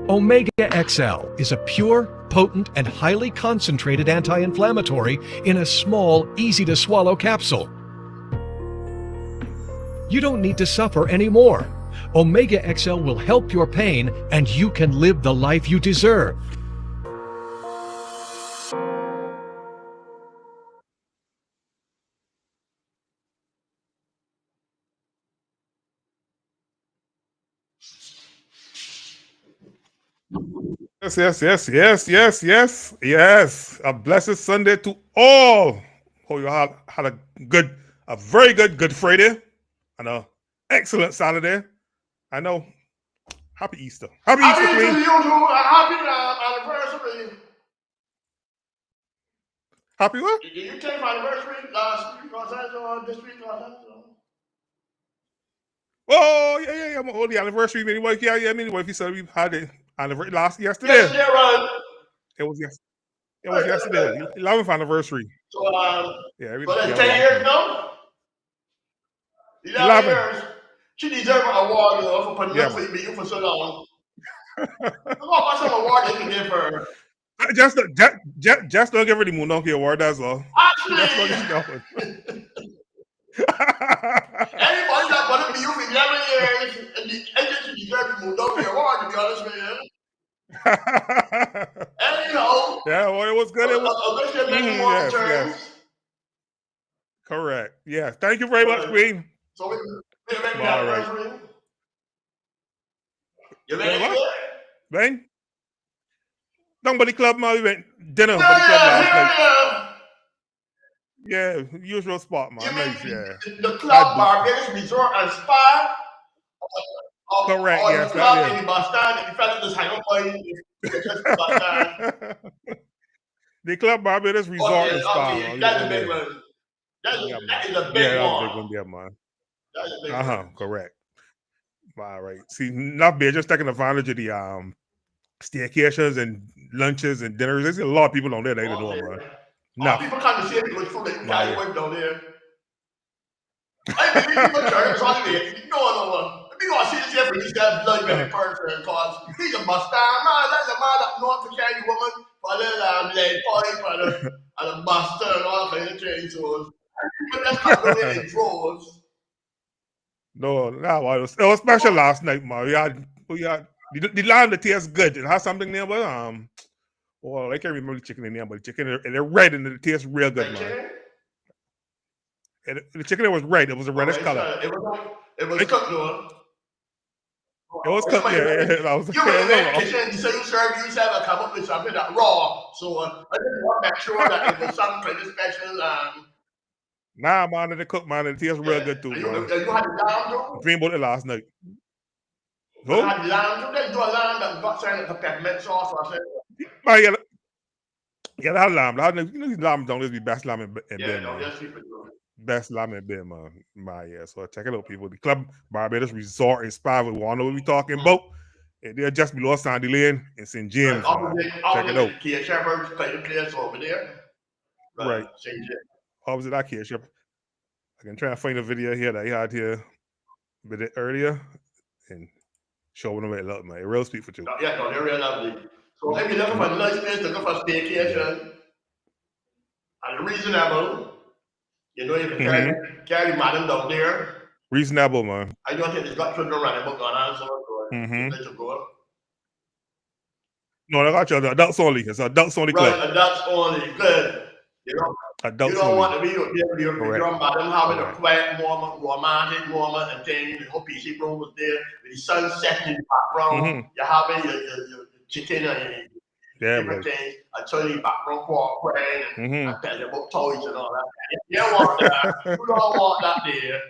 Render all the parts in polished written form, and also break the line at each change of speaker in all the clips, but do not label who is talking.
Omega XL is a pure, potent, and highly concentrated anti-inflammatory in a small, easy-to-swallow capsule. You don't need to suffer anymore. Omega XL will help your pain, and you can live the life you deserve.
Yes. A blessed Sunday to all. Hope you had a very good Friday and a excellent Saturday. I know. Happy Easter. Happy Easter, Queen.
To you too. Happy anniversary.
Happy what?
Did you take my anniversary last week or this week or that?
Oh, yeah. I'm on the anniversary. Anyway, if you said we had the anniversary yesterday.
Yesterday, right?
It was yesterday. 11th anniversary.
So,
yeah,
so that's 10 years now? 11 years. She deserves an award, for putting up with you for so long. I'm going some award they can give her.
Just don't give her the Moondonkey Award, that's all.
Actually,
that's what she's going.
Anybody that put up with you for 11 years, and the agency deserves the Moondonkey Award, to be honest with you. Anyhow.
Yeah, well, it was good. It was.
Yes.
Correct. Yeah. Thank you very much, Queen.
So we make the anniversary. You made it?
Bang? Somebody club, man. We went dinner for the club last night. Yeah, usual spot, man. Nice,
The club, Barbados Resort and Spa.
Correct, yes.
The club in the bus stand, if you felt just hang up by
the club Barbados Resort and Spa.
That's a big one. That is a big one.
That's a big one, yeah, man.
That's a big one.
Correct. All right. See, not bad, just taking advantage of the staycations and lunches and dinners. There's a lot of people on there that ain't doing, man.
No. People come to see it with food they can carry away down there. I mean, people turn holiday. You know, we gonna see this here for these guys blood in person cause he's a Mustang, man. That's a man up north to carry woman for the blade pipe and a buster and all kinds of things. So but that's not the way it draws.
No, it was special last night, man. We had the lamb that tastes good. It has something there, but well, I can't remember the chicken in there, but the chicken and they're red and it tastes real good, man. And the chicken was red. It was a reddish color.
It was cooked, though.
It was cooked, yeah. I was
kitchen, so you have a come up with something that raw. So I just want to make sure that it was something kind of special.
Nah, man, they cook, man. It tastes real good too, man.
You had the lamb too?
Dreamed about it last night.
You had the lamb too? They do a lamb that got something like a peppermint sauce or something.
Yeah, that lamb. You know, these lambs don't just be best lamb in bed,
no,
man. Best lamb in bed, man. Yeah, so check it out, people. The Club Barbados Resort and Spa, we want to know what we're talking about. They're just below Sandy Lane in St. James, man. Check it out.
Kia Shepherd's play the place over there.
Right.
St. James.
Opposite that Kia Shepherd. I can try and find a video here that he had here a bit earlier and showing them it look, man. Real speak for you.
Yeah, no, they're real lovely. So if you're looking for a nice place to go for staycation and reasonable, you know you can carry madam down there.
Reasonable, man.
I don't think it's got children running book on hand, so let you go.
No, they got children. Adults only. It's adults only club.
Right, adults only. Good. You know,
adults
you don't
only.
want to be your madam having a quiet moment, romantic moment, and things. The whole PC room was there with the sun setting in the background. You're having your chicken and different things. I tell you, background crying and I tell you about toys and all that. You don't want that. You don't want that there.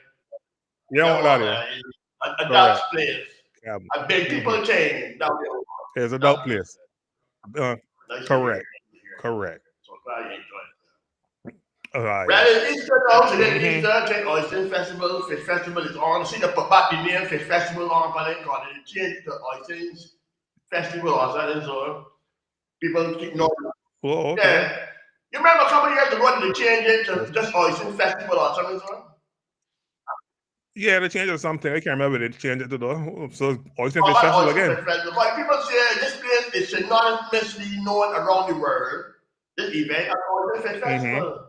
You don't want that there.
Adult place. A big people change down there.
It's adult place. Correct.
So glad you enjoyed it.
All right.
Well, it's Easter now. Today Easter, Oyster Festival. Fish Festival is on. See the put back the name Fish Festival on, but they got it changed to Oysters Festival or something. So people keep knowing.
Oh, okay.
Yeah. You remember a couple of years ago they changed it to just Oyster Festival or something, so?
Yeah, they changed it to something. I can't remember. They changed it to the so Oyster
Oh,
Fish
my
Festival
Oyster
again.
Fish Festival. But people say this place is synonymously known around the world. This event, Oyster Fish Festival.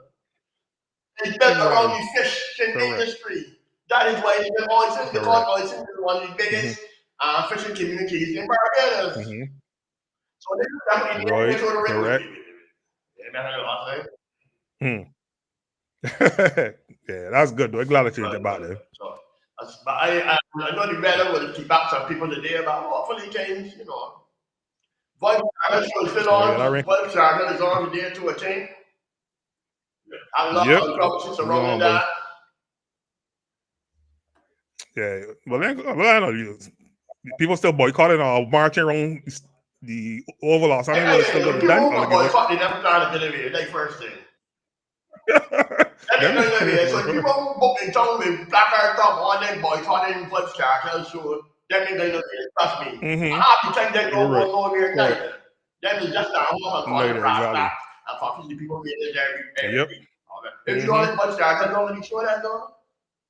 It's built around the fishing industry. That is why it's been Oyster, because Oyster is one of the biggest fishing communities in Barbados. So this is definitely the sort of
Correct. Yeah, that's good though. I'm glad I changed it back there.
So, but I know the weather will keep back some people today, but hopefully change, you know. Voice channel should still on. Voice channel is on today to a thing. A lot of controversy surrounding that.
Yeah, well, I know people still boycotting or marching around the Oval or something. Will still go to done.
People boycott, they never try to get away. That's first thing. So people who book in town with placards up on them boycotting voice channel show, them ain't going to trust me. Half the time they don't go nowhere neither. Them is just a home and call it brass and fucking the people reading there. If you don't voice channel, don't really show that though.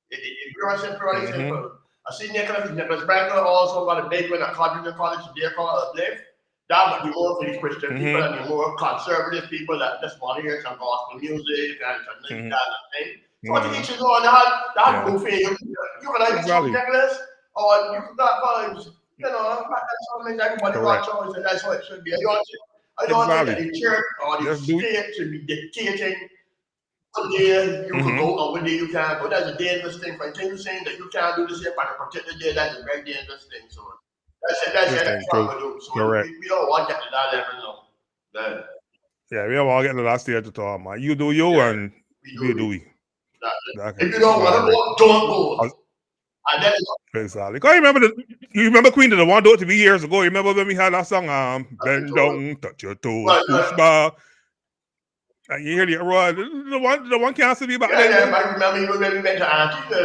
It's very simple. I see Nicholas Branco also got a big one at Codrington College today called Uplift. That would be more for the Christian people and the more conservative people that just want to hear some gospel music and some this, that, and thing. So I think each one that goofy. You can like Nicholas, or you can got vibes. You know, that's something everybody got choice, and that's how it should be. I don't think that the church or the state should be dictating. One day you can go, or one day you can't go. That's a dangerous thing. For you saying that you can't do this here on a particular day, that's a very dangerous thing. So that's what we do. So
correct.
We don't want to get to that level now.
Yeah, we don't want to get to that stage at all, man. You do you, and we do we.
If you don't want to go, don't go. And then
exactly. Cause you remember Queen of the One TV years ago. You remember when we had that song, bend down, touch your toes, push bar. And you hear the roar, the one can't see me back then.
Yeah, I remember you when we went to Auntie.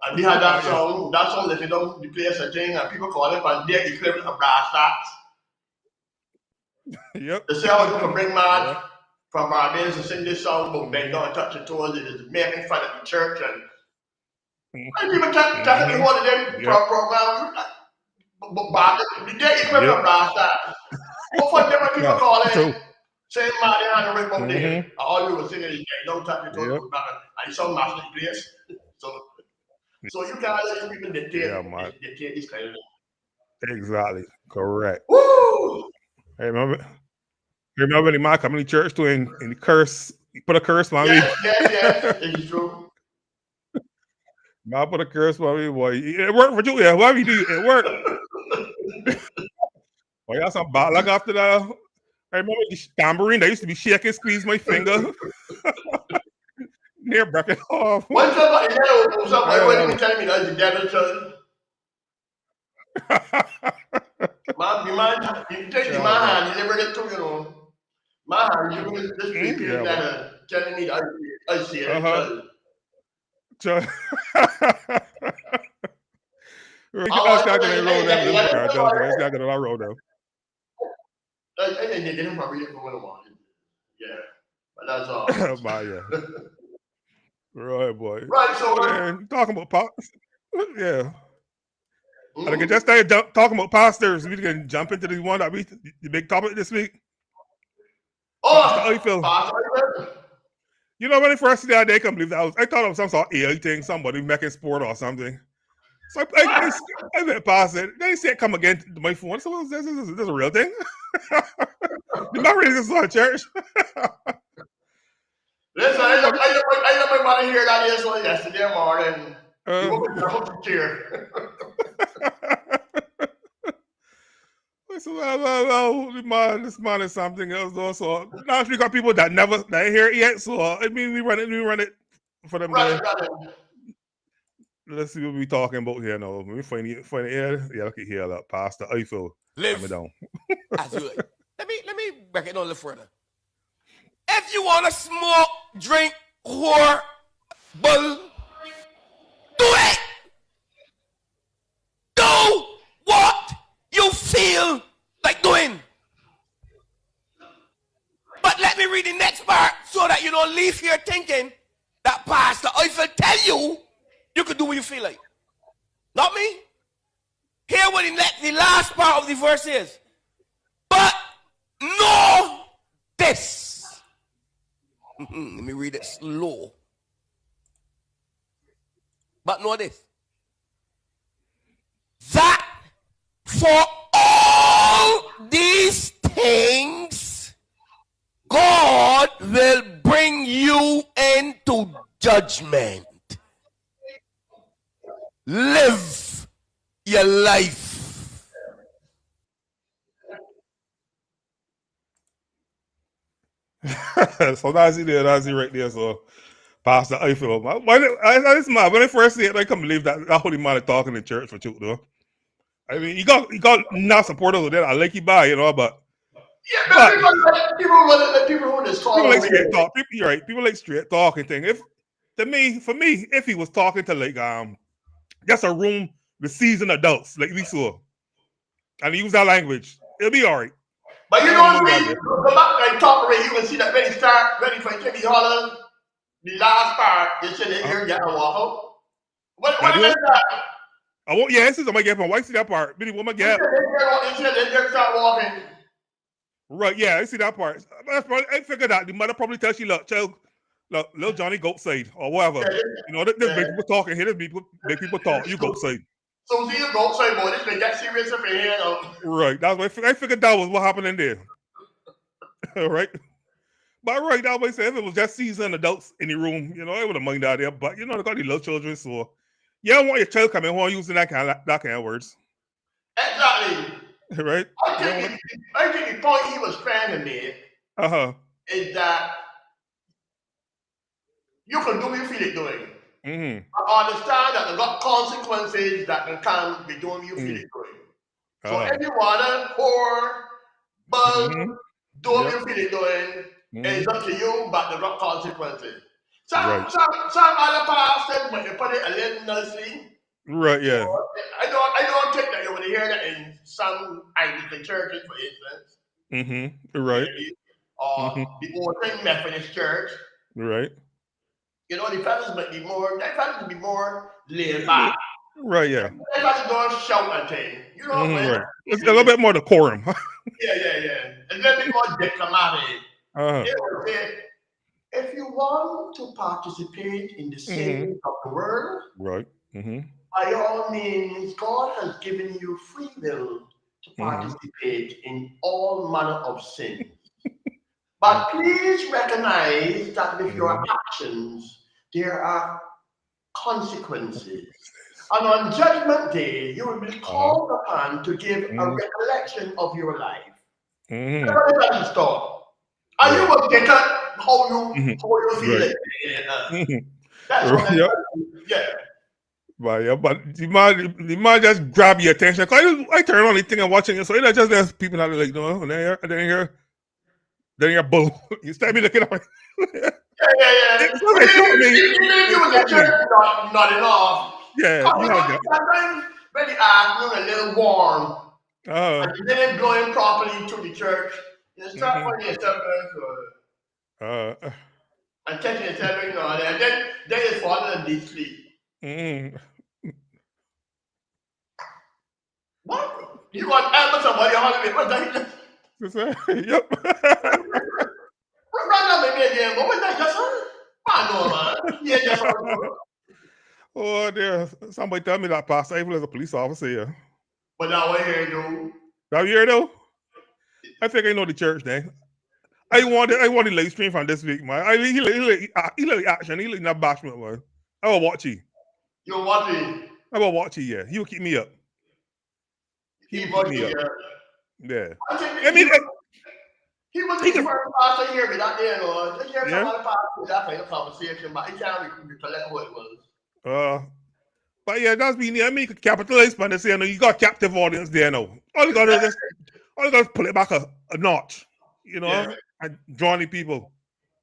And we had that song that they don't play a thing, and people call it, and they're equivalent of brass tacks.
Yep.
They say I was going to bring Marge from Barbados to sing this song, but bend down, touch your toes. It is making fun of the church, and people technically one of them programs. But they're equivalent of brass tacks. But for them, people call it. Same man, they had a rip up there. All we were singing is don't touch your toes, and it's some massive place. So you can't let people dictate this kind of thing.
Exactly. Correct.
Woo!
Hey, remember the man coming to church to in the curse, put a curse on me?
Yes, it's true.
Man put a curse on me, boy. It worked for you, yeah. Why we do it? Worked. Boy, you got some bad luck after that. I remember the tambourine that used to be shaking, squeeze my finger. Near breaking off.
When somebody when tell me that's the devil's son. Man, you take my hand, you never get to, you know. My hand, you bring this people that telling me that I see it.
Let's not get roll down. Let's not get a roll down.
I didn't probably for what I wanted. Yeah, but that's all.
Yeah. Right, boy.
Right, so
and talking about yeah. And I can just start talking about pastors. We can jump into the one that the big topic this week.
How
you feel? You know, when the first day I can't believe that I thought it was some sort of AI thing, somebody making sport or something. So I went past it. They say come again to my phone. So this is a real thing. You're not ready to start church.
Listen, I let my mother hear that yesterday morning. You opened your hook chair.
So, well, this man is something else though. So now we got people that hear it yet. So I mean, we run it for them. Let's see what we talking about here now. Let me find the air. Yeah, look at here, look, Pastor Eiffel.
Live
me down.
As you like. Let me back it on a little further. If you want to smoke, drink, whore, bull, do it. Do what you feel like doing. But let me read the next part so that you don't leave here thinking that Pastor Eiffel tell you You can do what you feel like. Not me. Hear what the last part of the verse is. But know this. Let me read it slow. But know this. That for all these things, God will bring you into judgment. Live your life.
So that's it there, that's it right there. So Pastor Eiffel. When I first see it, I can't believe that holy man is talking in church for truth though. I mean, you got not supporters of that. I like you by, you know, but
Yeah, but people who just talk.
People like straight talk. You're right. People like straight talk and thing. For me, if he was talking to like just a room with seasoned adults like we saw, and he used that language, it'll be all right.
But you know, when you go back and talk already, you can see that when he start ready for Jimmy Holland, the last part, you should hear get a walk out. What is that?
I won't. Yeah, this is my gap. Why see that part? Billy, what my gap?
You should start walking.
Right, yeah, I see that part. I figured out the mother probably tell she look, little Johnny go outside or whatever.
Yeah,
You know, there's big people talking here. There's big people talk. You go outside.
So see you go outside, boy. This may get serious up in here.
Right, that's what I figured that was what happened in there. All right, but right, that way say if it was just seasoned adults in the room, you know, I would have minded out there. But you know, they got the little children, so you don't want your child coming home using that kind of words.
Exactly.
Right.
I think the point he was trying to make is that you can do what you feel like doing. I understand that there got consequences that can come with doing what you feel like doing. So if you wanna do what you feel like doing, it's up to you, but there got consequences. Some other pastors, but they put it a little nicely.
Right, yeah.
I don't think that you would hear that in some Anglican churches, for instance.
Right.
Or the Orthodox Methodist Church.
Right.
You know, the fellas might be more laid back.
Right, yeah.
They fellas don't shout and thing. You know what I mean?
Right. It's a little bit more decorum.
Yeah. A little bit more diplomatic. They would say, if you want to participate in the saving of the world,
right.
By all means, God has given you free will to participate in all manner of sins. But please recognize that with your actions, there are consequences. And on Judgment Day, you will be called upon to give a recollection of your life. Everybody's thought. Are you a get how you feel? That's what yeah.
But the man just grab your attention. I turn on the thing and watching it, so it's just there's people that are like, no, and then you're bull. You start me looking at me.
Yeah. Even if you was a church, not enough.
Yeah,
sometimes when the afternoon a little warm, and the wind blowing properly to the church, you start finding yourself and catching yourself, and then it's falling in deep sleep. What? You want to help somebody on holiday? What's that?
Yep.
Right now, maybe again, but what's that just I know, man. Yeah, just
oh, there. Somebody tell me that Pastor Eiffel is a police officer here.
But now what here, dude?
Now you hear though? I think I know the church then. I want the live stream from this week, man. He like action. He like not bashment, man. I will watch you.
You're watching?
I will watch you, yeah. He will keep me up.
He will keep me up.
Yeah.
He was the first pastor here with that there, no. Just hear some other pastor with that kind of conversation, but he can't recollect what it was.
But yeah, that's been I mean capitalize man. They say, you got captive audience there now. All you gotta just pull it back a notch, you know, and draw the people.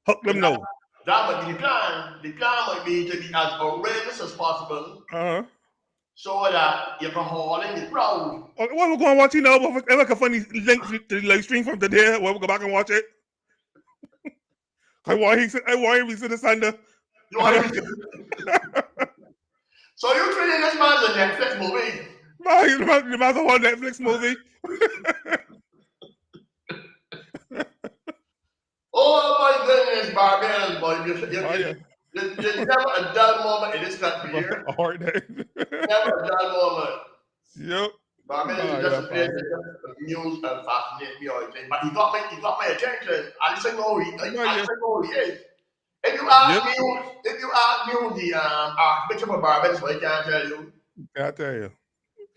Hook them now.
That might be the plan. The plan might be to be as outrageous as possible. So that you can haul in the crowd.
Okay, well, we're going to watch it now, but if I can find the link to the live stream from today, we'll go back and watch it. I want him to sit the Sunday.
So you treating this man as a Netflix movie?
Man, you might as well watch Netflix movie.
Oh my goodness, Barbados, boy. There's never a dull moment in this country here.
A hard day.
Never a dull moment.
Yep.
Barbados is just a place that just amused and fascinates me all the time. But he got my attention. I just know who he is. If you ask me who the Archbishop of Barbados was, I can't tell you.
Can't tell you.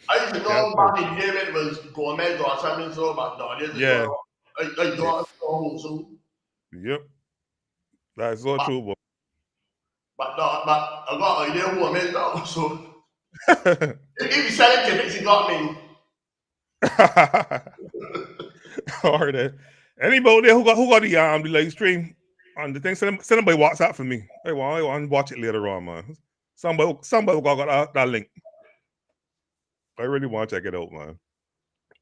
I used to know back in David was Gomez or something so, but no, this is I don't know who so.
Yep. That's so true, boy.
But I got an idea who I made now, so if you selling tickets, he got me.
All right. Anybody there who got the live stream on the thing? Send them by WhatsApp for me. I want to watch it later on, man. Somebody got that link. I really want to check it out, man.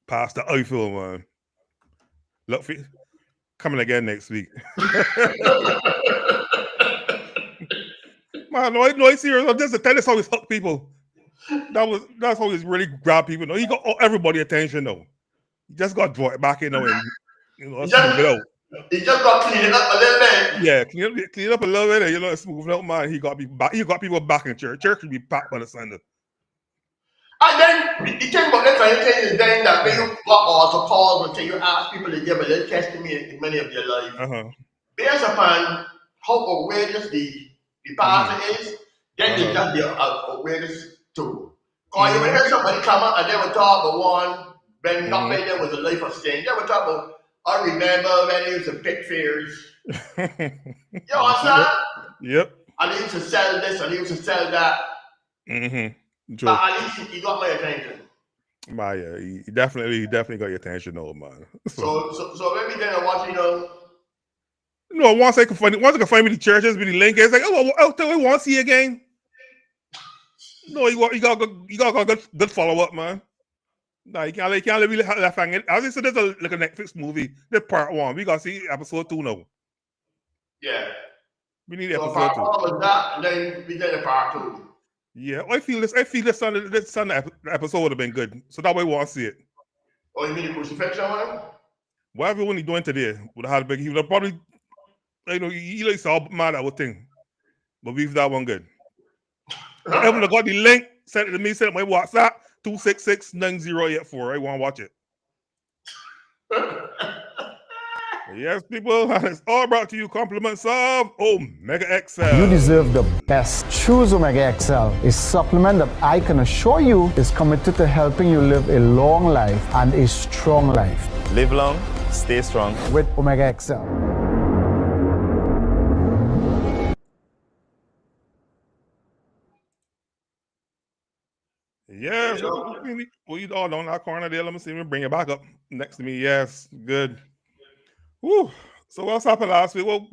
Past the Eiffel, man. Look for coming again next week. Man, no, it's serious. That's always help people. That's always really grab people. No, he got everybody attention though. You just got to draw it back in, and smooth it out.
He just got to clean it up a little bit.
Yeah, clean it up a little bit, and smooth it out, man. He got people back in church. Church will be packed by the Sunday.
And then the thing about that kind of thing is then that when you got also calls until you ask people to give a little testimony in many of their lives. Based upon how outrageous the pastor is, then they just be outrageous too. Because you will hear somebody come up and they will talk about one when not many there was a life of sin. They will talk about, I remember when he used to pick fears. You understand?
Yep.
And he used to sell this and he used to sell that.
True.
But at least he got my attention.
Yeah, he definitely got your attention, though, man.
So when we get to watch,
No, once I can find me the churches with the link, it's like, I'll tell you, want to see again. No, you got good follow up, man. No, you can't really have that thing. As I said, there's a Netflix movie. That's part 1. We got to see episode 2 now.
Yeah.
We need
so
episode 2.
Part 1 was that, and then we get the part 2.
Yeah, I feel this Sunday episode would have been good. So that way we want to see it.
Oh, you mean the crucifixion one?
Whatever one he doing today would have had a big. He would have probably, he likes all mad at what thing, but we've that one good. Everyone got the link. Send it to me. Send it my WhatsApp 266-9084. I want to watch it. Yes, people, and it's all brought to you compliments of Omega XL.
You deserve the best. Choose Omega XL, a supplement that I can assure you is committed to helping you live a long life and a strong life.
Live long, stay strong
with Omega XL.
Yes, we all on that corner there. Let me see me bring it back up next to me. Yes, good. Whew. So what's happened last week? Well,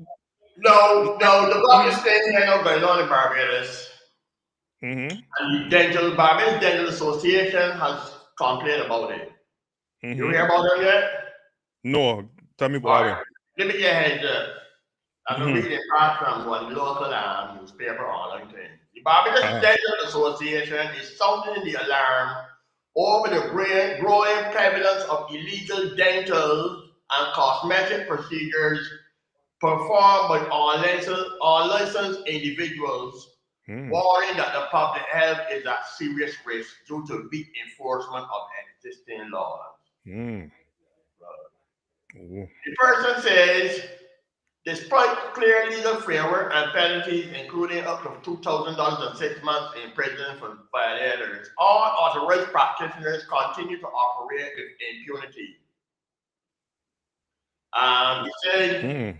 no, the blockage thing had no going on in Barbados.
Mm-hmm.
And the Barbados Dental Association has complained about it. Mm-hmm. You hear about it yet?
No. Tell me about it.
Give me your heads up. I've been reading part from one local newspaper online thing. The Barbados Dental Association is sounding the alarm over the growing prevalence of illegal dental and cosmetic procedures performed by unlicensed individuals, warning that the public health is at serious risk due to weak enforcement of existing laws. The person says, despite clear legal framework and penalties, including up to $2,000 and 6 months in prison for violators, all authorized practitioners continue to operate with impunity. He said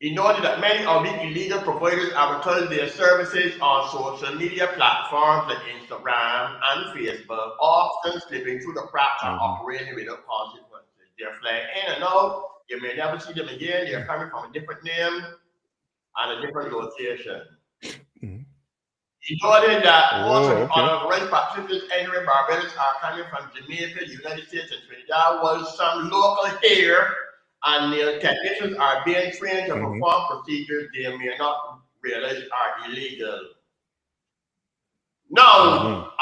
he noted that many of the illegal providers advertise their services on social media platforms like Instagram and Facebook, often slipping through the cracks and operating without consequences. They're flying in and out. You may never see them again. They're coming from a different name and a different location. He noted that most of the unauthorized practitioners entering Barbados are coming from Jamaica, the United States, and Trinidad, while some local hair and nail technicians are being trained to perform procedures they may not realize are illegal. Now,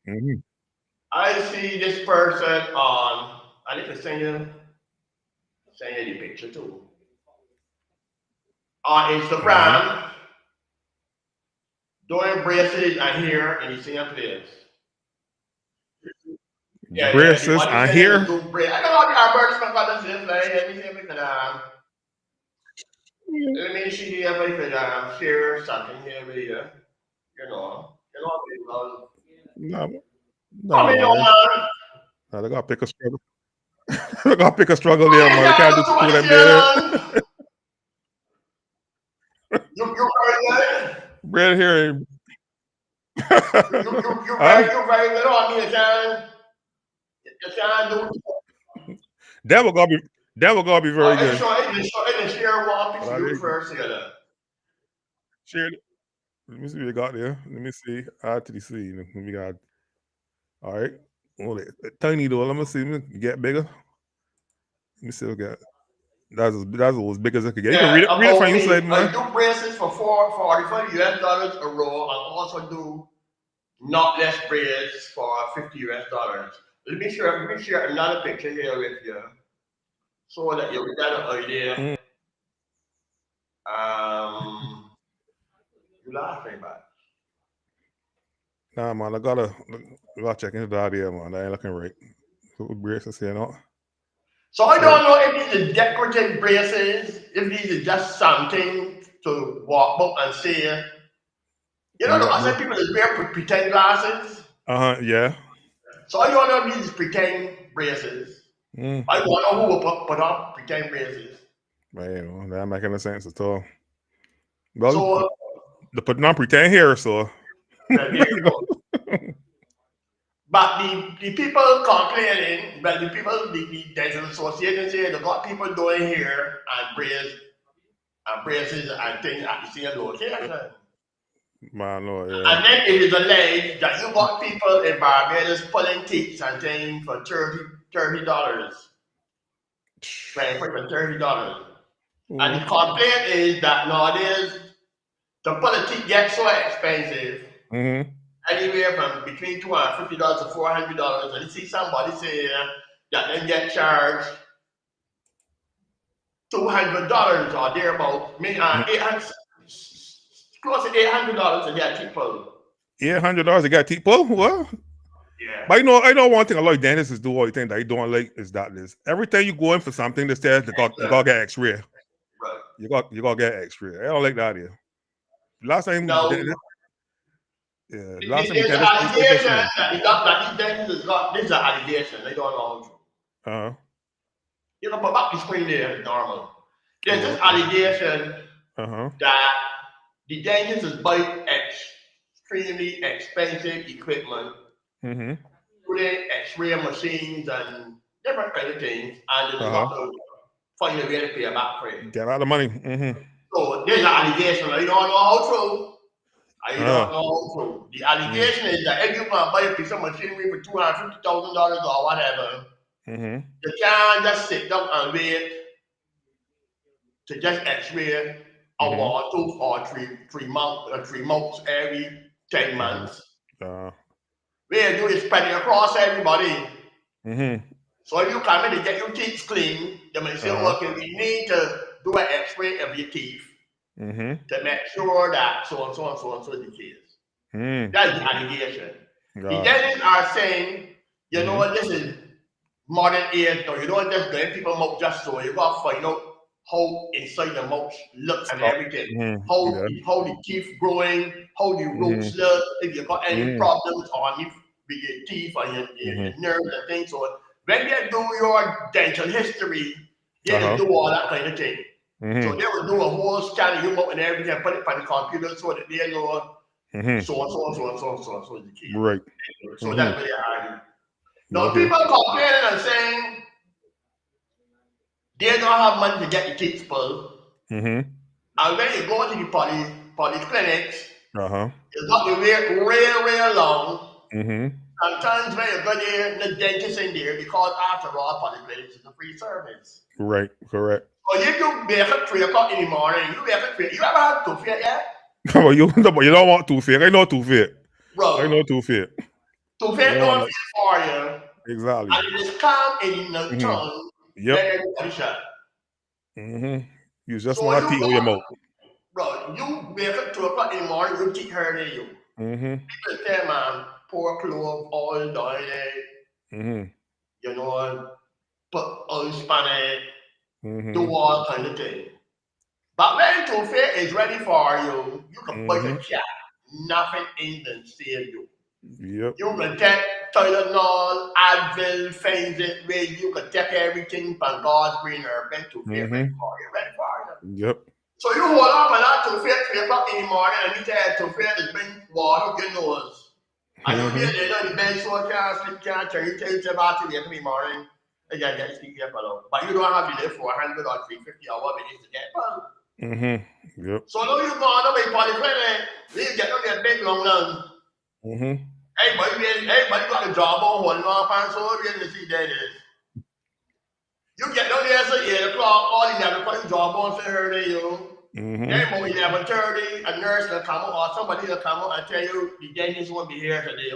Mhm.
I see this person on, I need to send you the picture too. On Instagram, doing braces and hair in the same place. Yeah, the
Braces
body
on
saying
here.
is do brace. I don't know the advertisement for the same thing. Let me see if I can share something here with you. People.
No,
I
no,
mean,
man. No, they gotta pick a struggle. They gotta pick a struggle there, man. They can't do two of them there.
You very good.
Bread here.
You
Huh?
very good on me, Sean. You can't do.
That will gonna be very good.
Share one picture
But
you
I
first together.
share it. Let me see what you got there. Let me see. RTC. Let me got. All right. Well, tiny though. Let me see. Let me get bigger. Let me see what we got. That's as big as it could get. You can read it from your side,
I
man.
do braces for $45 a roll. I also do knotless braids for $50. Let me share another picture here with you so that you get an idea. You laughing, man.
Nah, man. I gotta check into that here, man. That ain't looking right. So braces here, no.
So I don't know if these are decorative braces, if these are just something to walk up and say. You know, I said people that wear pretend glasses.
Yeah.
So I don't know if these pretend braces.
Mm.
I don't know who will put up pretend braces.
Man, that making no sense at all. Well,
So
the put on pretend here, so.
But the people complaining, but the people, the dental association say they got people doing here and braces and things at the same location.
Man, no, yeah.
And then it is alleged that you got people in Barbados pulling teeth and things for $30. Right, for $30. And the complaint is that nowadays to pull a teeth gets so expensive. Anywhere from between $250 to $400, and you see somebody say that they get charged $200 or thereabout, close to $800 to get teeth pulled.
$800 to get teeth pulled? What?
Yeah.
But I know one thing a lot of dentists do all the thing that they don't like is that this. Every time you go in for something, they say you gotta get X-ray.
Right.
You gotta get X-ray. I don't like that here. Last time,
no.
last time
there's an allegation that these dentists got. This is an allegation. They don't know. You know, but back the screen there is normal. There's this allegation that the dentist is buying extremely expensive equipment, including X-ray machines and different kind of things, and they got to find a way to pay back for it.
Get out of money.
So there's an allegation. I don't know how true. I don't know how true. The allegation is that if you can buy a piece of machinery for $250,000 or whatever, you can't just sit down and wait to just X-ray a 1, 2, or 3 months every 10 months. Where you do is spread it across everybody. So if you come in to get your teeth clean, they may say, okay, we need to do an X-ray of your teeth to make sure that so and so and so and so is the case. That's the allegation. The dentists are saying, you know what, this is modern age, so you don't just let people mouth just so. You got to find out how inside the mouth looks and everything. How the teeth growing, how the roots look, if you got any problems on with your teeth and your nerves and things. So when they do your dental history, they will do all that kind of thing. So they will do a whole scan of your mouth and everything and put it on the computer so that they know so and so and so and so and so and so is the case.
Right.
So that's where they argue. Now people complaining and saying they don't have money to get the teeth pulled. And when you go to the polyclinics, it's got to wait real long. Sometimes when you go there, the dentist in there, because after all, polyclinics is a free service.
Right, correct.
So if you wake up 3 o'clock in the morning, you wake up 3. You ever had tooth yet?
But you don't want too fake. I know too fake.
Bro,
I know too fake.
to fit
You don't
on
want
for you,
exactly.
and it is calm and in the tongue,
Yep.
then you shot.
You just
So
want to
you
teeth your mouth.
Bro, you wake up 2 o'clock in the morning, you keep hurting you. People say, man, pour clove, oil down it, you know, put oil span it, do all kind of thing. But when Toothpick is ready for you, you can put a chat. Nothing even save you.
Yep.
You can take Tylenol, Advil, things it where you can take everything from God's green herb and Toothpick ready for you.
Yep.
So you hold up and that Toothpick 3 o'clock in the morning and you tell Toothpick to bring water to your nose. And you feel they know the bed so can't sleep, can't turn, you tell you about it in the morning. Again, get sleep here, fellow. But you don't have to live for 100 or 350 hours minutes to get fellow.
Yep.
So now you go on the way for the friend, you get on that big long run. Everybody got a job on holding on and so you to see that is. You get down there so 8 o'clock, all you have to put your job on say her to you. Then about 11:30, a nurse will come out or somebody will come out and tell you the dentist won't be here today.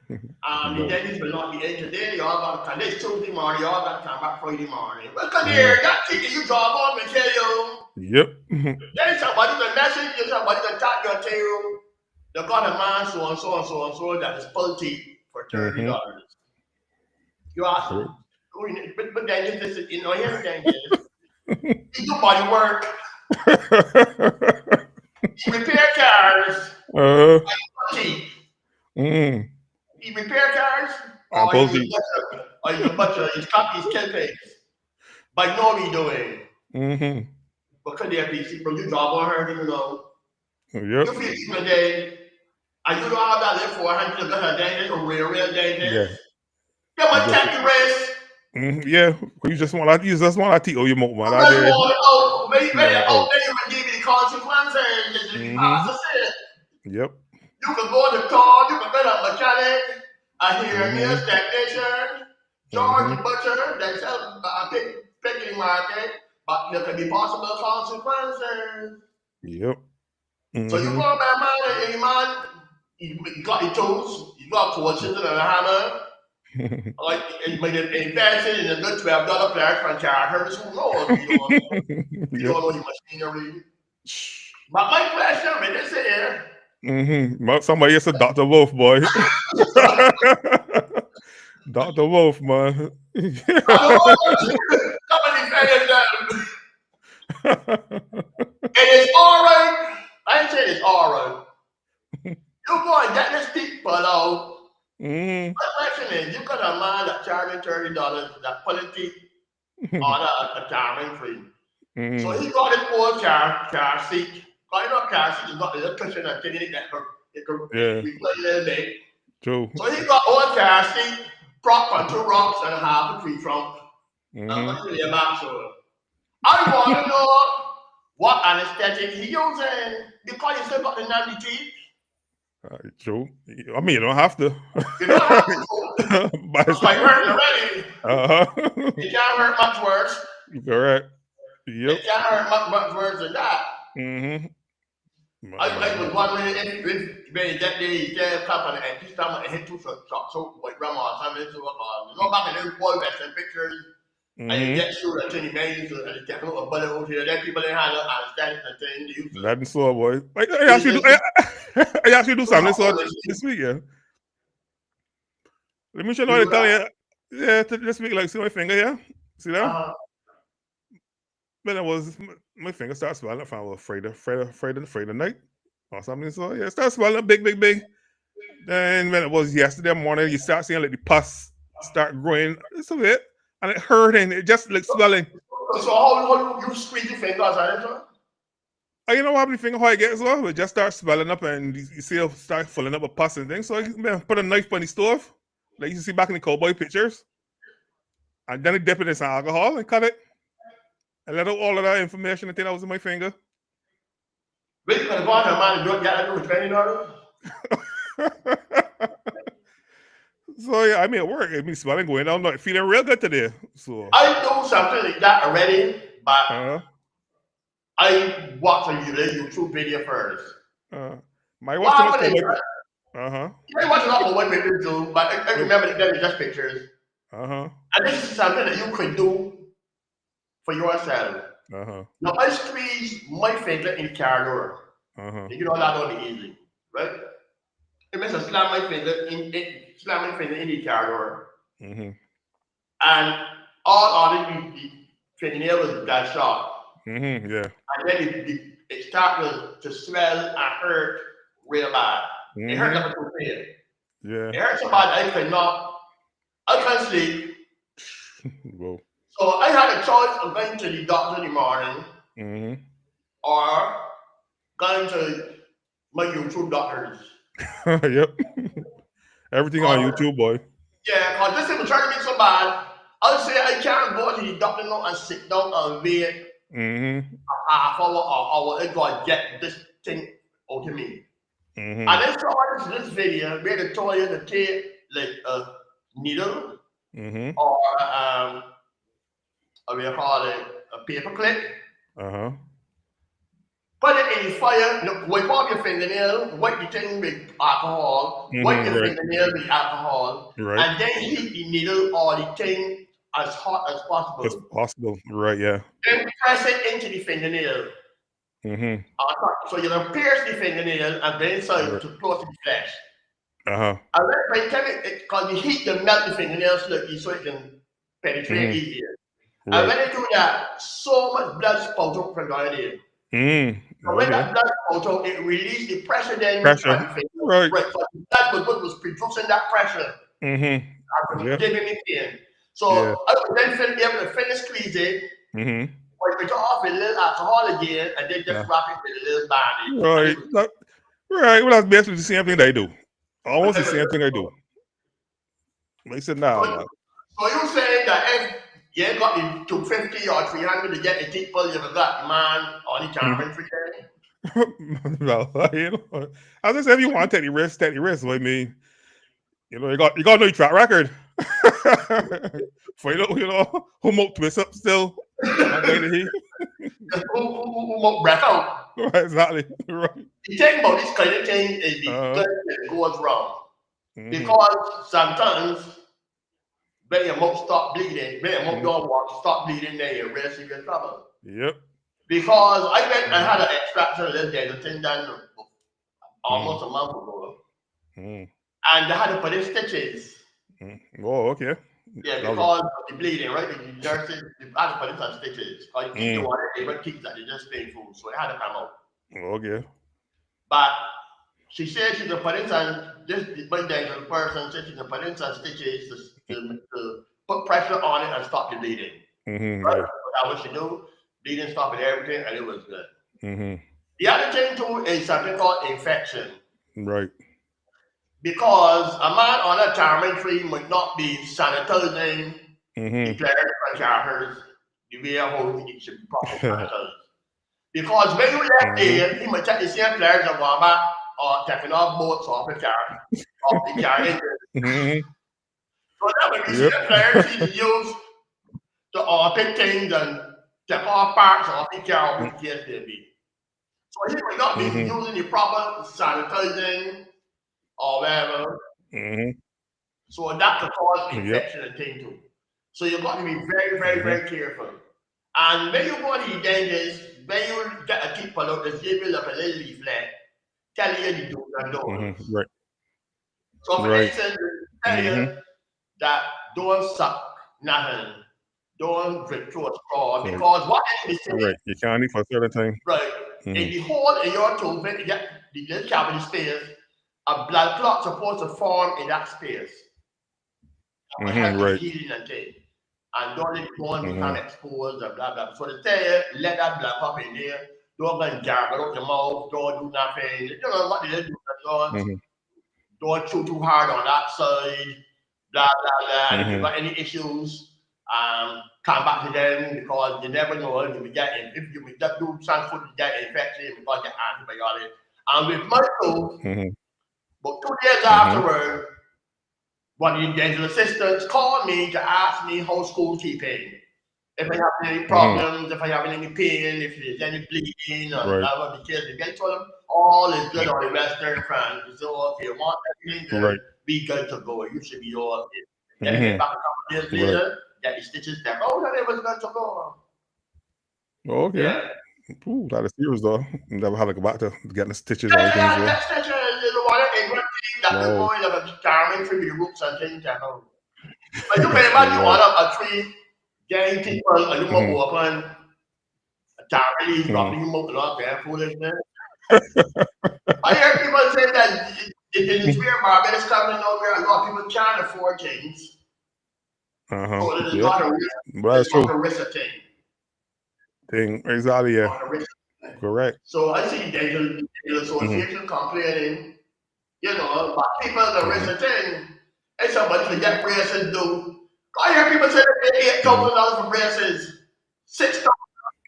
The dentist will not be in today. Y'all got to come this Tuesday morning. Y'all got to come back Friday morning. Well, come here. That ticket you job on and tell you.
Yep.
Then somebody will message you. Somebody will talk you and tell you. They got a man so and so and so and so that is full teeth for $30. You ask him. But then you know him dentist. He do body work. He repair cars. Teeth. He repair cars. Or he's a butcher. He's copy his kill pigs. But know what he doing. Because they have these people, you job on her, you know.
Yep.
You feel even a day, and you don't have that live for 100 a day, a real day. Yeah, but take your rest.
Yeah, you just want to teeth your mouth, man.
Maybe you would give you the consequences.
Yep.
You can go to car, you can get a mechanic, a hearing technician, George Butcher, they sell picking market, but there can be possible consequences.
Yep.
So you go back, man, and man, you got your tools, you got torches and a hammer. Like you might have invested in a good $12 player from charters. Who knows? You don't know your machinery. But my question, man, this here.
Somebody is a Dr. Wolf, boy. Dr. Wolf, man.
Somebody saying that it is all right. I ain't saying it's all right. You go and get this people out. My question is, you got a man that charging $30 that quality on a charming free. So he got his old car seat. Got enough car seat, he got the little cushion and thing in it that it could replay a little bit.
True.
So he got old car seat, prop on 2 rocks and a half a tree trunk. I'm going to tell you about so. I want to know what anesthetic he using because he still got the nanny teeth.
True. I mean, you don't have to.
You don't have to. It's like hurting already. It can't hurt much worse.
Correct. Yep.
It can't hurt much worse than that. I was wondering if that day he said company and this time I hit 2 shots so like grandma or something. So you know back in those boy western pictures. And you get shoot at 20 million and you take a little bullet over here. Then people didn't have no understanding and things.
That's so, boy. Like, I actually do something so this week, yeah. Let me show you how to tell you. Yeah, this week, like, see my finger here? See that? Then it was, my finger starts swelling up from Friday night or something. So, yeah, it starts swelling big. Then when it was yesterday morning, you start seeing like the pus start growing. It's a bit. And it hurting, it just like swelling.
So how you squeeze your fingers on it?
You know how many finger how it gets off? It just starts swelling up and you see it start filling up with pus and things. So I put a knife on the stove, like you see back in the cowboy pictures. And then I dip it in some alcohol and cut it. And let out all of that information and thing that was in my finger.
Wait, you can go on a man and don't get it with $20?
So yeah, I mean it worked. I mean swelling going down, like feeling real good today. So
I do something like that already, but I watched a YouTube video first.
My
What
watch too much
happened is,
for
I watched a lot of what people do, but I remember that they're just pictures. And this is something that you could do for yourself. Now, I squeeze my finger in the car door. You know that don't be easy, right? It means I slam my finger in the car door. And all of the fingernail was that sharp.
Yeah.
And then it started to swell and hurt real bad. It hurt like a tooth.
Yeah.
It hurt so bad I can't sleep.
Whoa.
So I had a choice of going to the doctor in the morning or going to my YouTube doctors.
Yep. Everything on YouTube, boy.
Yeah, because this thing was trying to be so bad. I'll say I can't go to the doctor now and sit down and wait a half hour or hour to get this thing out of me. And then someone in this video where they told you to take like a needle or what do you call it, a paper clip. Put it in the fire, wipe off your fingernail, wipe the thing with alcohol, wipe your fingernail with alcohol, and then heat the needle or the thing as hot as possible.
As possible, right, yeah.
Then press it into the fingernail. So you're going to pierce the fingernail and then inside to close to the flesh. And then by the time because the heat will melt the fingernail slightly so it can penetrate easier. And when they do that, so much blood spouts out from down there. So when that blood spouts out, it releases the pressure then. Right. So the blood was producing that pressure. And giving me pain. So I would then be able to finish squeeze it. Wipe it off with a little alcohol again, and then just wrap it with a little bandage.
Right. Well, that's basically the same thing they do. Almost the same thing they do. They said now.
So you're saying that if you ain't got the 250 or 300 to get the people, you've got the man on the camera for day?
No, as I said, if you want to take the risk, take the risk. I mean, you got to know your track record. For you know, who might twist up still.
Who breath out.
Right, exactly. Right.
The thing about this kind of thing is it goes wrong. Because sometimes when your mouth stop bleeding, when your mouth don't want to stop bleeding, then you're really serious trouble.
Yep.
Because I had an extraction of this dental thing done almost a month ago. And they had to put in stitches.
Oh, okay.
Yeah, because of the bleeding, right? The nurses had to put in some stitches. Because you want it, they were kids that they just painful, so it had to come out.
Okay.
But she said she could put in some, this dental person said she could put in some stitches to put pressure on it and stop the bleeding. Right? So that's what she do. Bleeding stopped everything, and it was good. The other thing too is something called infection.
Right.
Because a man on a tormentary might not be sanitizing the players and characters the way how he should be properly sanitized. Because when you left there, he might take the same players and go back or taking off boats off the car engine. So that would be the same players he used to pick things and take off parts off the car with the case they be. So he might not be using the proper sanitizing or whatever. So that could cause infection and thing too. So you've got to be very, very, very careful. And when you go to the dentist, when you get a teeth pull out, they give you like a little leaflet telling you the do's and don'ts.
Right.
So for instance, they tell you that don't suck nothing, don't drink through a straw, because what is this?
Right. You can't eat for certain things.
Right. In the hole in your tooth, when you get the little cavity space, a blood clot supposed to form in that space.
Right.
Healing and thing. And don't let it go and become exposed and blah blah. So they tell you, let that blood pop in there, don't go and gargle out your mouth, don't do nothing. You know what they do, don't chew too hard on that side, blah blah blah. If you've got any issues, come back to them because you never know if you get if you just do some food, you get infection because you get antibiotics. And with my tooth, but 2 days afterward, one of the dental assistants called me to ask me how school keeping. if I have any problems, if I have any pain, if there's any bleeding, or
Right.
whatever the case, they told them all is good on the Western front. So if you want everything to
Right.
be good to go, you should be all okay. Then
Mhm.
get back a couple days later, get the stitches back. Oh, that it was good to go.
Okay.
Yeah.
Ooh, that is serious though. Never had to go back to getting the stitches or
Yeah,
anything.
yeah,
So.
that stitches, you know what, it was that the
Wow.
boy that was carrying through the roots and things like that. But you can imagine one of a tree, getting people, and you
Mhm.
move open, carrying,
Mhm.
dropping you move up there, foolishness. I hear people say that in the spirit market is coming out where a lot of people can't afford things. So it is
Yep.
not a risk.
But that's
It's not
true.
a risk thing.
Thing exactly. Yeah.
Not a risk.
Correct.
So I see dental association complaining, you know, but people the risk of thing. And somebody to get braces do. I hear people say they pay $8,000 for braces, $6,000.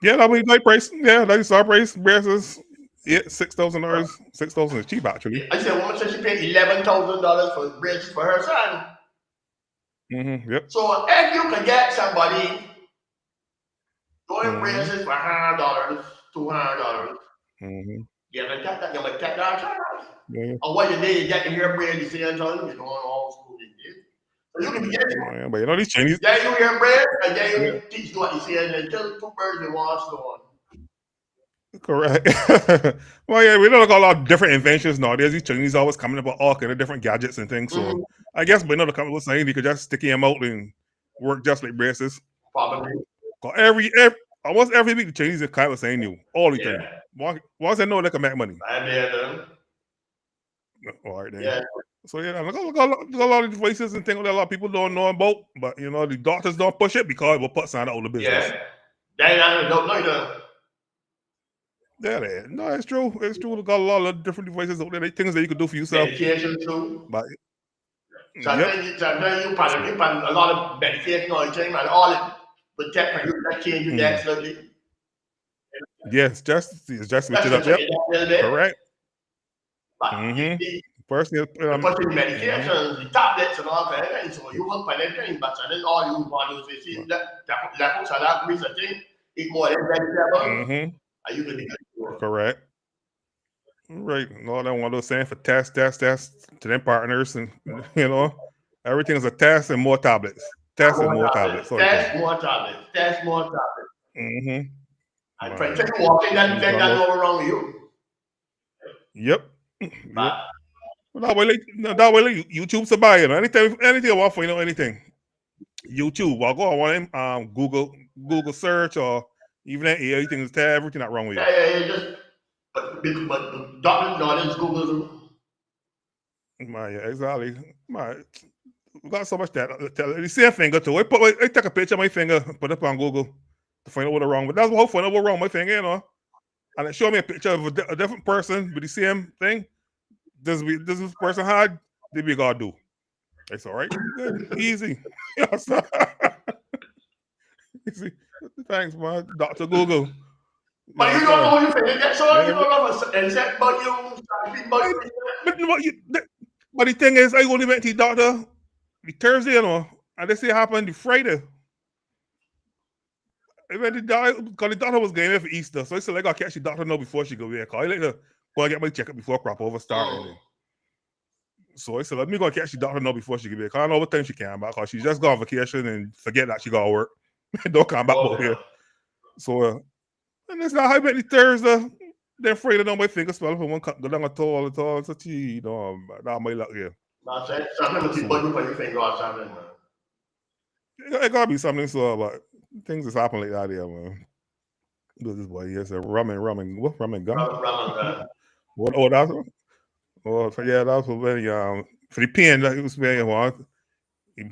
Yeah, that was like price. Yeah, that is our price. Braces. Yeah, $6,000. 6,000 is cheap actually.
I said, a woman said she paid $11,000 for braces for her son.
Yep.
So if you can get somebody doing braces for $100, $200, you can get that, you might get that.
Yeah.
Or what you need, you get your hair braid, you see what I'm telling you, you're doing all school. So you can be getting,
Yeah, but you know these Chinese.
yeah, you hair braid, and then you teach you what you see, and then kill two birds with one stone.
Correct. Well, yeah, we know like a lot of different inventions nowadays. These Chinese always coming up with all kind of different gadgets and things. So I guess, but another company was saying you could just stick him out and work just like braces.
Probably.
Almost every week the Chinese is kind of saying you all the time.
Yeah.
Once they know they can make money.
I mean,
All right then.
yeah.
So yeah, look a lot of devices and things that a lot of people don't know about, but you know the doctors don't push it because it will put something out of the business.
Yeah. They don't know you.
Yeah, no, it's true. It's true. They got a lot of different devices out there, things that you could do for yourself.
Medication too.
But
Sometimes you put a lot of medication on you, and all it protect you, that change you that slowly.
Yes, just switch it up. Yep. Correct. Personally,
put in medications, the tablets and all that, and so you won't find anything, but then all you want to see that salad grease a thing, eat more than vegetable, and you can be good.
Correct. Right. No, they want to saying for test to them partners, and you know, everything is a test and more tablets. Test and more tablets.
Test more tablets. Test more tablets. And try to walk in that thing that go wrong with you.
Yep. That way, YouTube's a buy, you know. Anything I want for, you know, anything. YouTube. I'll go on Google search or even anything to tell everything that's wrong with you.
Yeah, just but the doctor knowledge Google.
Yeah, exactly. We got so much that you see a finger too. I take a picture of my finger, put it up on Google to find out what's wrong. But that's what find out what's wrong with my finger, you know. And it showed me a picture of a different person with the same thing. This person had, they be gotta do. It's all right. Good. Easy. Easy. Thanks, man. Dr. Google.
But you don't know your finger. That's all you don't know. Except but you.
But the thing is, I only went to the doctor the Thursday, you know, and this happened the Friday. I went to the doctor because the doctor was getting there for Easter, so I said, I gotta catch the doctor now before she go there. Cause I like to go and get my checkup before crop over starting. So I said, let me go catch the doctor now before she get there. Cause I know what time she came back. Cause she just got on vacation and forget that she got to work. Don't come back over here. So, and it's not I went to Thursday. Then Friday, on my finger swell for one cut, go down at all. So, you know, not my luck here.
Something with put your finger or something, man.
It gotta be something, so, but things is happening like that here, man. This boy, yes, rum and gum. What? That's. Oh, yeah, that's very for the pain that it was very hard.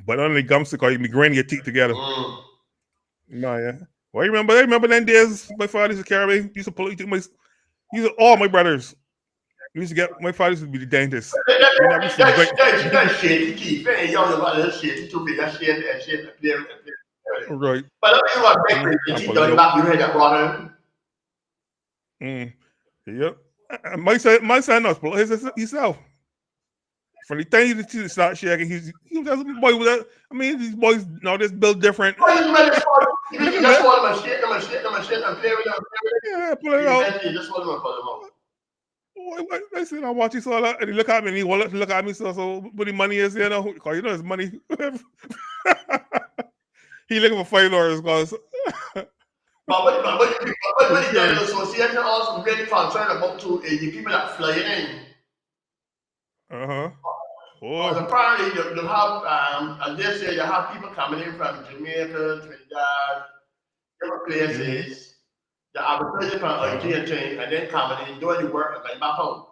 But only gums because you be grinding your teeth together. No, yeah. Well, I remember them days my father used to carry me. Used to all my brothers. Used to get my father used to be the dentist.
That's shaky teeth. Very young about that shit. Too big. That shit.
Right.
But I think about bakery. The teeth don't back. You heard that water.
Yep. My son knows himself. From the time he started shaking, he was just a boy with that. I mean, these boys now just built different.
He you just hold them and shake them and shake them and shake them and play with them.
Yeah, pull it out.
Eventually, you just hold them and pull them out.
I said, I watch this all that, and he look at me and he want to look at me, so what the money is, you know, because you know his money. He looking for $5 because.
But the Dental Association also really concerned about the people that fly in. Because apparently you have, and this year you have people coming in from Jamaica, Trinidad, different places. They advertising from IT and things, and then coming in, doing the work, and going back home.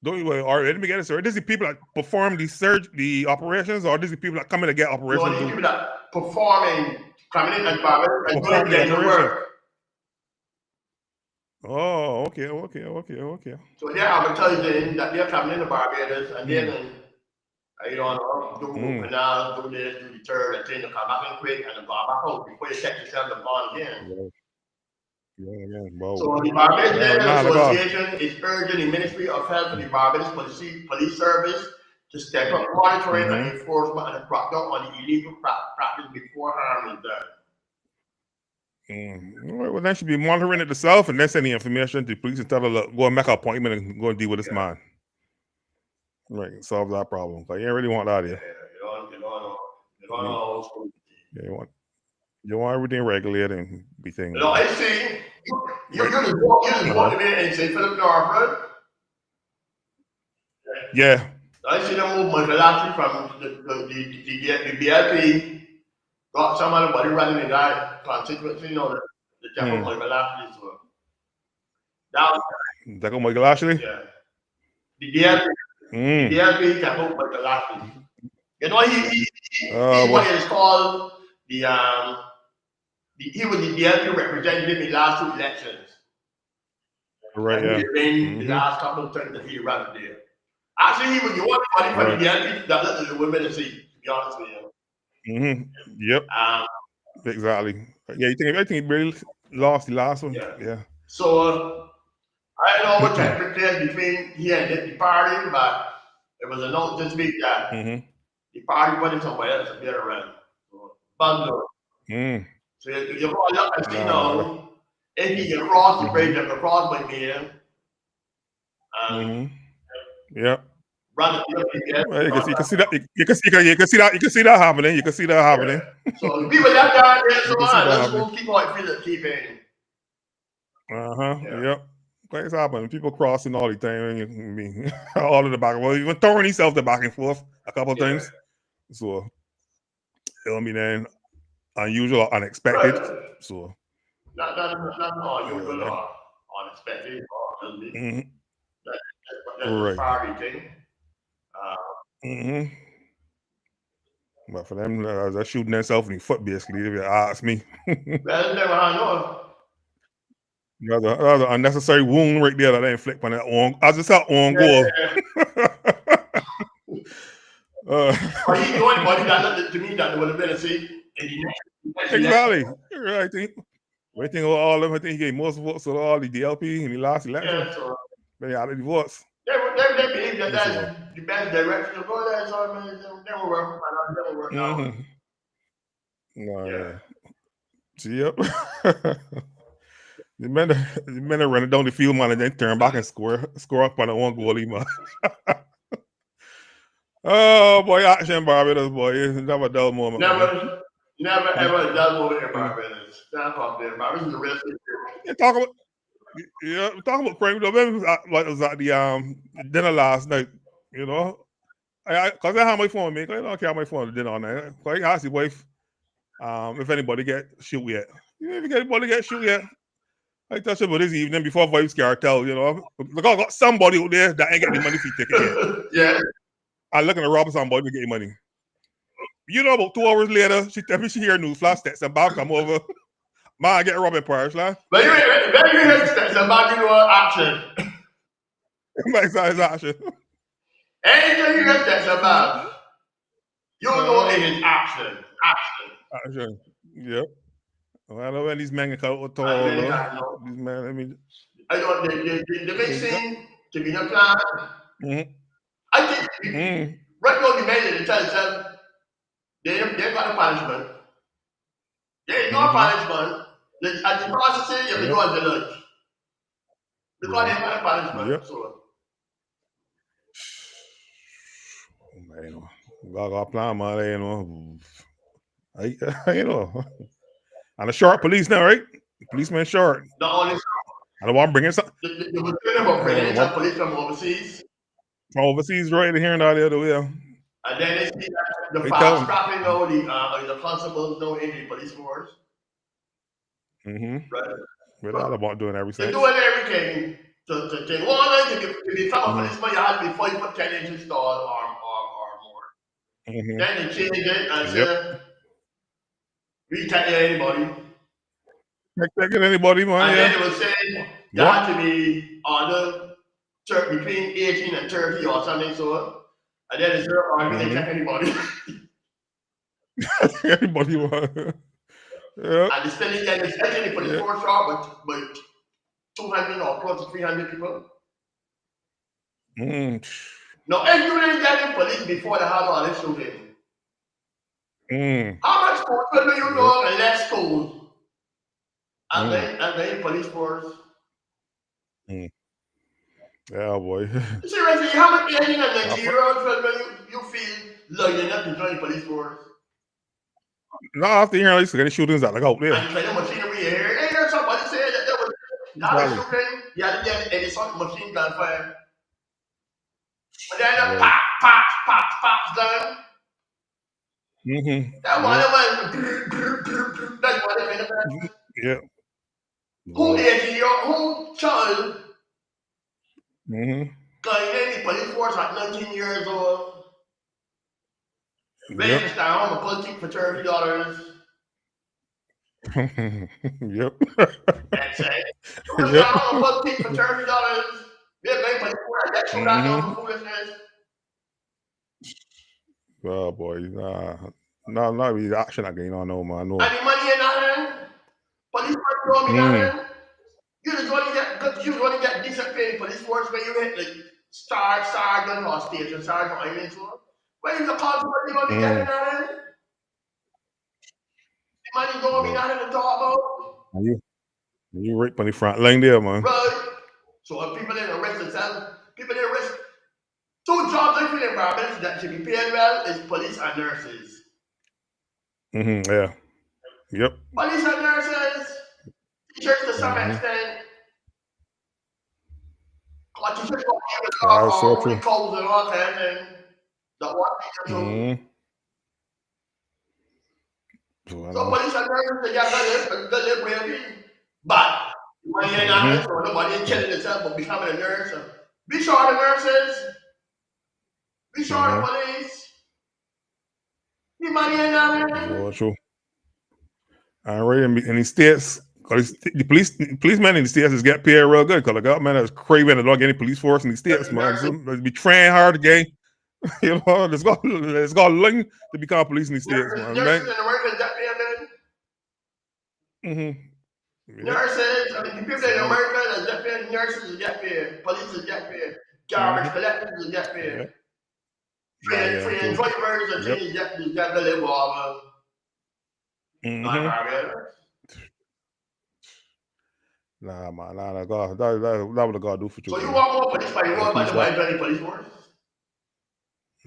Don't you worry, let me get this right. This is the people that perform the operations, or this is the people that come in to get operations?
No, the people that performing, coming in and doing the work.
Oh, okay.
So they're advertising that they're coming into Barbados, and then do canals, do this, do the third, and then they come back in quick and then go back home before you check yourself and gone again. So the Barbados Dental Association is urging the Ministry of Health and the Barbados Police Service to step up monitoring and enforcement and crack down on the illegal practice before harm is done.
Well, they should be monitoring it themselves and then send the information to the police and tell them, look, go and make an appointment and go and deal with this man. Right, solve that problem. But you ain't really want that here. You want everything regulated and be things.
No, I see. You just walk in and say Philip Norfolk.
Yeah.
I see them move Michael Ashley from the BLP. Got some of the body running in that constituency, you know, the Temple Michael Ashley as well.
That go Michael Ashley?
Yeah. The BLP. The BLP Temple Michael Ashley. You know, he what is called he was the BLP representative in the last 2 elections.
Right, yeah.
The last couple of terms that he ran there. Actually, he was the only one for the BLP that let the women see, to be honest with you.
Yep. Exactly. Yeah, I think he really lost the last one. Yeah.
So I don't know what took place between he and the party, but it was announced this week that the party went in somewhere else to be around. So, bundle. So you call up and see now if he can cross the bridge, you can cross by me.
Yep.
Run
well, you can see that. You can see that happening. You can see that happening.
So people left down there, so let's go keep on keeping.
Yep. Things happen. People crossing all the time. All in the back. Well, even throwing himself the back and forth a couple of times. So, then unusual, unexpected. So,
not unusual or unexpected. That's a party thing.
But for them, they're shooting themselves in the foot, basically, if you ask me.
Well, never know.
That's an unnecessary wound right there that they inflict on that own. I just said own goal.
He's the only body that to me that would have been a see.
Exactly. I think of all of them, I think he gave most votes to all the DLP in the last election. Then he added the votes.
They believe that that's the best direction to go there, so I mean, they will work out.
No, yep. The men are running down the field, man, and then turn back and score up on the one goalie, man. Oh boy, action Barbados, boy. It's never a dull moment.
Never ever a dull moment in Barbados. Stand up there, Barbados is the rest of the
talk about crime. Like it was at the dinner last night, you know. Because I have my phone with me. I don't care how my phone to dinner on there. So I asked the wife if anybody get shoot yet. If anybody get shoot yet. I touched about this evening before Vibes Cartel, you know. Look, I got somebody out there that ain't getting the money for the ticket yet.
Yeah.
I'm looking to rob somebody to get money. You know, about 2 hours later, she tell me she hear news flash text and Bob come over. Man, I get robbing parish, lah.
But you hear text and Bob, you know action.
My size action.
Anything you hear text and Bob, you know it is action.
Action. Yep. I know when these men get out tall. These men, I mean.
I know the big scene to be no plan. I think right now the man in the tell They got a punishment. There is no punishment. As the pastor say, you go at the lunch. Because they got a punishment.
Yep.
So,
Man, got plan, man. You know, you know, and a short police now, right? Policeman short.
the only
I don't want to bring in something
the was thinking about bringing some police from overseas.
from overseas, right? Here and out the other way.
And then they see that the
They
fast
tell 'em.
trapping now, the constables now in the police force.
Mm-hmm.
Right.
We're all about doing
They're
everything.
doing everything to take one line to become a policeman, you have to be 5'10" inches tall or more.
Mm-hmm.
Then they change it and say, we can't hear anybody.
Taking anybody, man.
And
Yeah.
then they were saying you
What?
had to be under between 18 and 30 or something so. And then they say, oh, we can't check anybody.
Anybody want? Yeah.
And the spending then is actually for the force job, but 200 or close to 300 people.
Mm.
Now, if you didn't get in police before they had all this shooting,
Mm.
how much school do you know and less school? And then police force.
Yeah, boy.
Seriously, how much Asian and Nigerians you feel like enough to join the police force?
No, after hearing all these kind of shootings that like out there.
And kind of machinery here. Hey, there's somebody say that there was not a shooting. You had to get any sort of machine gun fire. But then pop gun.
Mm-hmm.
That one, that's what they made.
Yeah.
Who is your who child?
Mm-hmm.
Going in the police force at 19 years old. Ready to
Yep.
start home a politic for $30.
Yep.
That's it. You start home a politic for $30. They're going to police force and get you down for foolishness.
Oh boy, nah, not really action again. No, man, no.
And the money in nothing. Police force don't mean nothing. You just want to get decent pay in police force when you hit like sergeant or station sergeant or anything so. When you the constable, you don't be getting nothing. The money don't be nothing to talk about.
You right on the front line there, man.
Right. So if people in the risk themselves, people in the risk. Two jobs in the environment that should be paid well is police and nurses.
Mm-hmm. Yeah. Yep.
Police and nurses, teachers to some extent. Because teachers don't give a
That's so
talk
true.
or codes and all that and that one teacher too.
Mm-hmm.
So police and nurses, they got good bravery. But when you're not, so nobody ain't killing themselves but becoming a nurse. Be sure the nurses. Be sure the police. The money ain't nothing.
So true. And right in the states, cause the policemen in the states is get paid real good. Cause the government is craving to log any police force in the states, man. So they be trying hard again. You know, it's got long to become police in the states, man.
Nurses in America get paid, man.
Mm-hmm.
Nurses, I mean, the people in America that get paid, nurses get paid, police is get paid, garbage collectors is get paid. Train drivers and things get the labor of
Nah, man, nah, God, that what God do for you.
So you want more police fight, you want to buy any police force?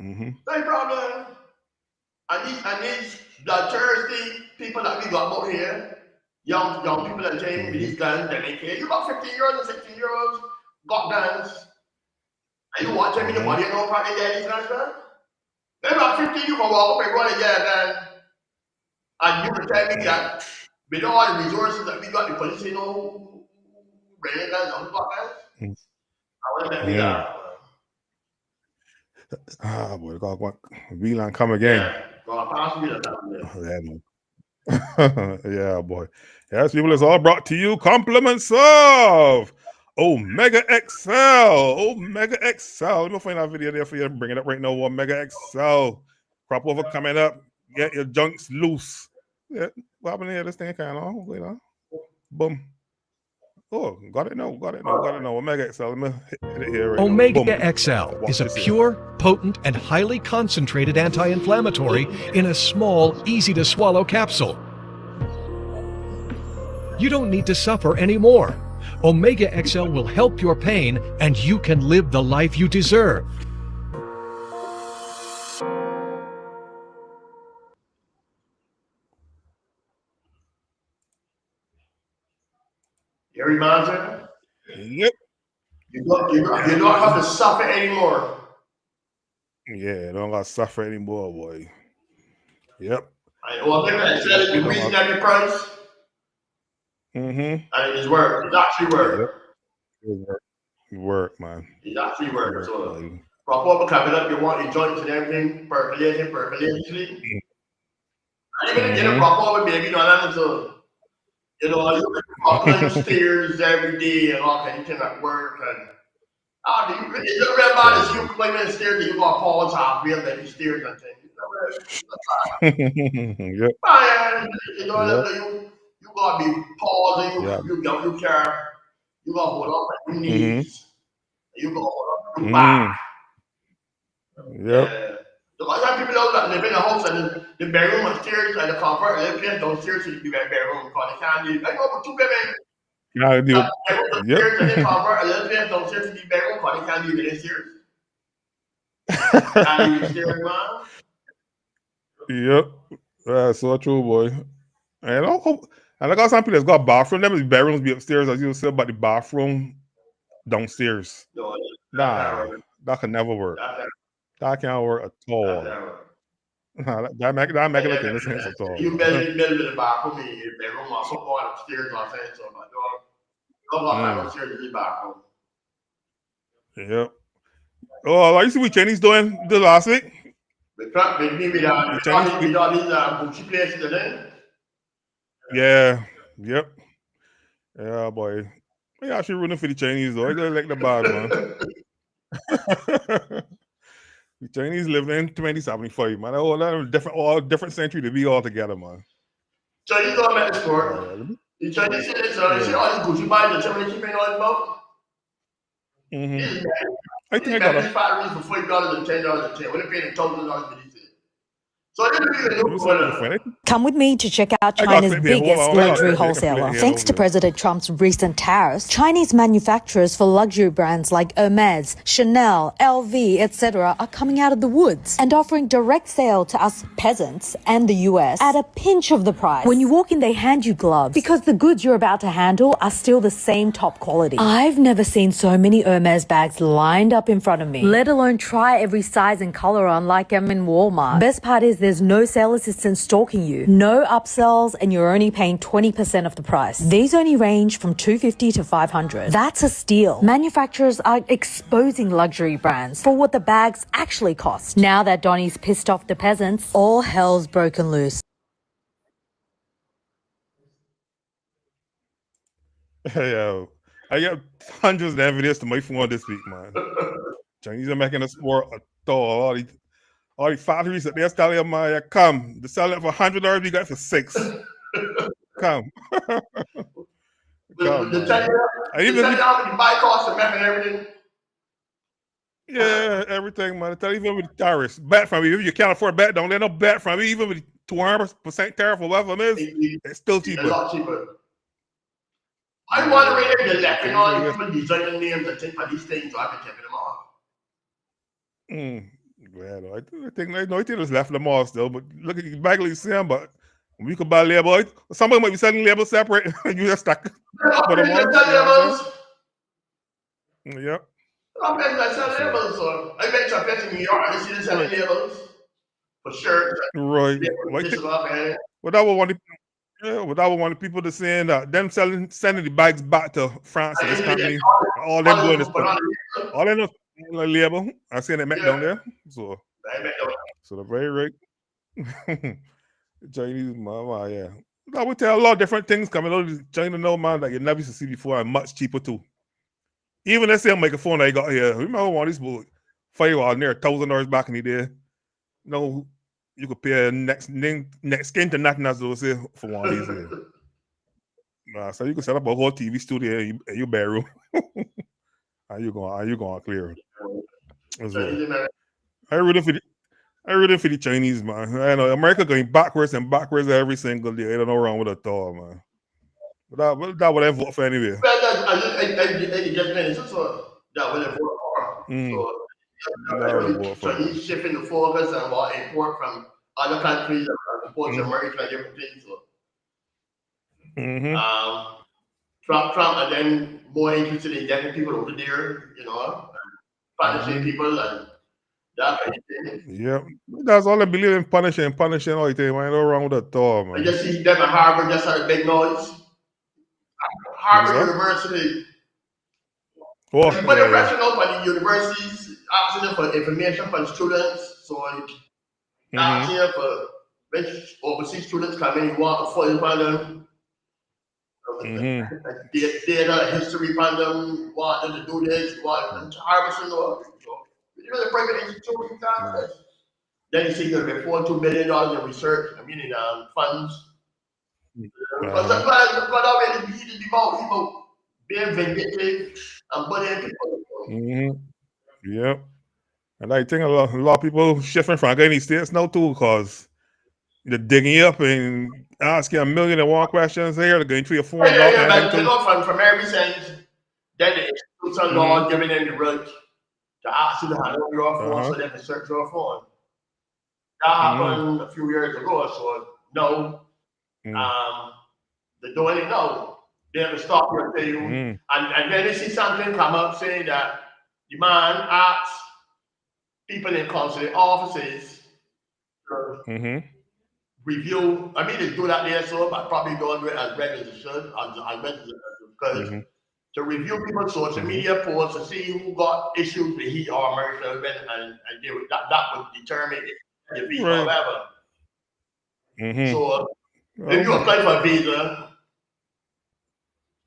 Mm-hmm.
No problem. And these the thirsty people that we got out here, young people that came with these guns, they make it. You got 15-year-olds and 16-year-olds got guns. And you watch them in the body and no probably get these guns done. They're not 15, you can walk up and run and get a gun. And you can tell me that with all the resources that we got, the police, you know, bringing guns on the guns. I want to let me down.
Ah, boy, God, VLAN come again. Yeah, boy. Yes, people, it's all brought to you. Compliments of Omega XL. Omega XL. Let me find that video there for you. Bring it up right now. Omega XL. Crop over coming up. Get your junks loose. Yeah. What happened here? This thing kind of. Wait on. Boom. Oh, got it now. Omega XL. Let me hit it here right now.
Omega
Boom.
XL
Watch
is a
this here.
pure, potent, and highly concentrated anti-inflammatory in a small, easy-to-swallow capsule. You don't need to suffer anymore. Omega XL will help your pain, and you can live the life you deserve.
You reminds her?
Yep.
You don't have to suffer anymore.
Yeah, don't got to suffer anymore, boy. Yep.
Omega XL is the reason that your price.
Mm-hmm.
And it's work. It's actually work.
Yep. Work, man.
It's actually work. So,
Like,
proper coming up, you want your joints and everything, percolating. And even get a proper baby, you know, so, you know, you walk stairs every day and all kind of thing at work. And you remember this, you play in the stairs, you got pause halfway and then you stairs and things.
yep.
You know, you gotta be pausing, you can't, you gotta hold on with your knees, you gotta hold on with your back.
Yep.
Because some people that live in a house and the bedroom upstairs and the comfort, they can't downstairs to the bedroom because they can't live. I know but two women.
Gotta do it.
Upstairs and the comfort, and they can't downstairs to the bedroom because they can't live in the stairs. Can't live in the stairs, man.
Yep. That's so true, boy. And I got some people that's got bathroom. Them is bedrooms be upstairs, as you said, but the bathroom downstairs.
No,
Nah, that can never work. That can't work at all. That make it look any sense at all.
You better be the bathroom in your bedroom. I'm going upstairs. I'm saying so. Don't go upstairs to the bathroom.
Yep. Oh, I used to be Chinese doing the last week. Yeah. Yep. Yeah, boy. Yeah, actually rooting for the Chinese though. I gotta like the bad man. The Chinese living in 2075, man. All different century to be all together, man.
Chinese don't make the sport. The Chinese say this, they say all these Gucci buys, the Chinese keep on about.
I think I got
these batteries for $40 and $10 a 10. What they paying $1,000 for these things? So
Come with me to check out China's biggest luxury wholesaler. Thanks to President Trump's recent tariffs, Chinese manufacturers for luxury brands like Hermes, Chanel, LV, etc. are coming out of the woods and offering direct sale to us peasants and the US at a pinch of the price. When you walk in, they hand you gloves because the goods you're about to handle are still the same top quality. I've never seen so many Hermes bags lined up in front of me, let alone try every size and color on like I'm in Walmart. Best part is there's no sales assistant stalking you, no upsells, and you're only paying 20% of the price. These only range from $250 to $500. That's a steal. Manufacturers are exposing luxury brands for what the bags actually cost. Now that Donnie's pissed off the peasants, all hell's broken loose.
Yo, I got hundreds of evidence to my phone this week, man. Chinese are making us more all these factories that they're selling them, come. They sell it for $100, we got it for $6. Come.
The Chinese buy costs and everything.
Yeah, everything, man. Tell you, even with the tariffs, bet from you. If you can't afford bet, don't let no bet from you. Even with 200% tariff or whatever it is, it's still cheaper.
A lot cheaper. I wonder if they're left in all these people designing names and things for these things, so I can take them off.
Well, I think there's left them all still, but look at Bagley Sam, but we could buy label. Somebody might be selling labels separate. You just stack put them on. Yep.
I'm betting I sell labels, so I bet you in New York, I see them selling labels for sure.
Right. What I would want the people to say that them sending the bags back to France to this company. All them doing is all they know label. I seen it down there. So they're very right. Chinese mama, yeah. I would tell a lot of different things coming out of China now, man, that you never used to see before and much cheaper too. Even let's say a microphone I got here. Remember one of these bull firewall near $1,000 back in the day? No, you could pay next skin to nothing as those say for one of these. So you can set up a whole TV studio in your bedroom. How you gonna clear it? As well. I really for the Chinese, man. I know America going backwards and backwards every single day. I don't know wrong with it all, man. But that would I vote for anyway.
Well, I just mentioned so that would I vote for. So he's shifting the focus and what import from other countries and import to America and different things. So. Trump, and then more interested in getting people over there, you know, punishing people and that kind of thing.
Yeah, that's all I believe in, punishing all the time. I don't wrong with that all, man.
I just see them at Harvard just had a big noise. Harvard University.
Oh,
but the rationale for the universities asking them for information for the students, so asking them for which overseas students come in, you want to follow upon them. Data, history upon them, want them to do this, want them to harvest and all. You know, the private institutions have this. Then you see there's been $42 million in research, funds. But already he about being vindictive and bullying people.
Yeah. And I think a lot of people shifting from any states now too, because they're digging up and asking a million and one questions here. They're going 3 or 4.
But you know, from every sense, then the institutional law giving them the right to ask you to hand over your phone so they can search your phone. That happened a few years ago, so no. They're doing it now. They have to stop your thing. And then they see something come up saying that the man asks people in consulate offices to review. I mean, they do that there, so but probably don't do it as regular as they should. Because to review people's social media posts to see who got issues with he or American and that would determine if the visa or whatever. So if you apply for a visa,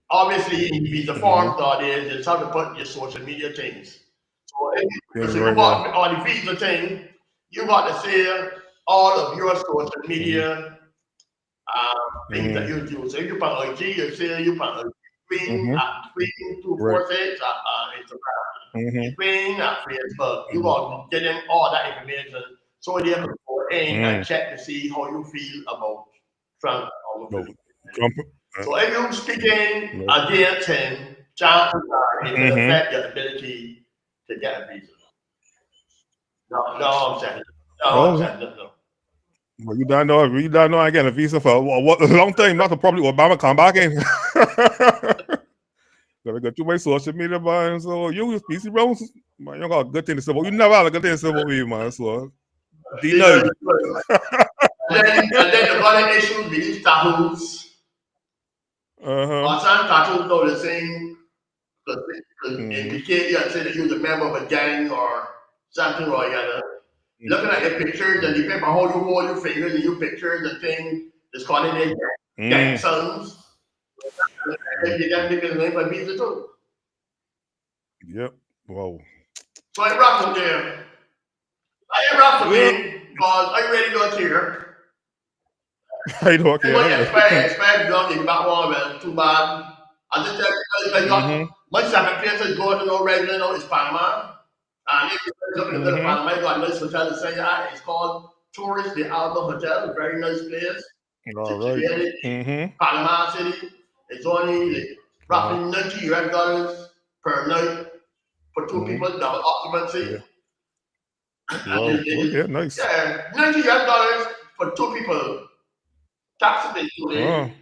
obviously in the visa forms nowadays, you have to put your social media things. So if you got on the visa thing, you got to say all of your social media things that you do. So if you put IG, you say you put Queen at Queen 246 Instagram, Queen at Facebook. You got to get them all that information so they can go in and check to see how you feel about Trump. So if you're speaking against him, chances are it will affect your ability to get a visa. No, I'm saying. No.
Well, you don't know I get a visa for a long time. Not to probably Obama come back in. Gotta go through my social media, man. So you use PC Rose, man. You got a good thing to say. You never had a good thing to say about me, man. So
and then the other issues with these tattoos. On some tattoos, though, they're saying indicate you say that you're a member of a gang or something or other. Looking at your pictures and depending on how you hold your fingers and your pictures and things, it's calling it gang sons. You got to make a name for visa too.
Yep. Wow.
So I raffle there. I raffle there because are you ready to go here?
I don't care.
Expect nothing about one man, too bad. I just tell you, my second place is going to no regular, no, it's Panama. And if you're looking at Panama, you got a nice hotel in St. It's called Tourist de Alba Hotel, a very nice place. Situated in Panama City. It's only roughly $90 per night for 2 people, double occupancy.
Nice.
Yeah, $90 for 2 people. Taxes included.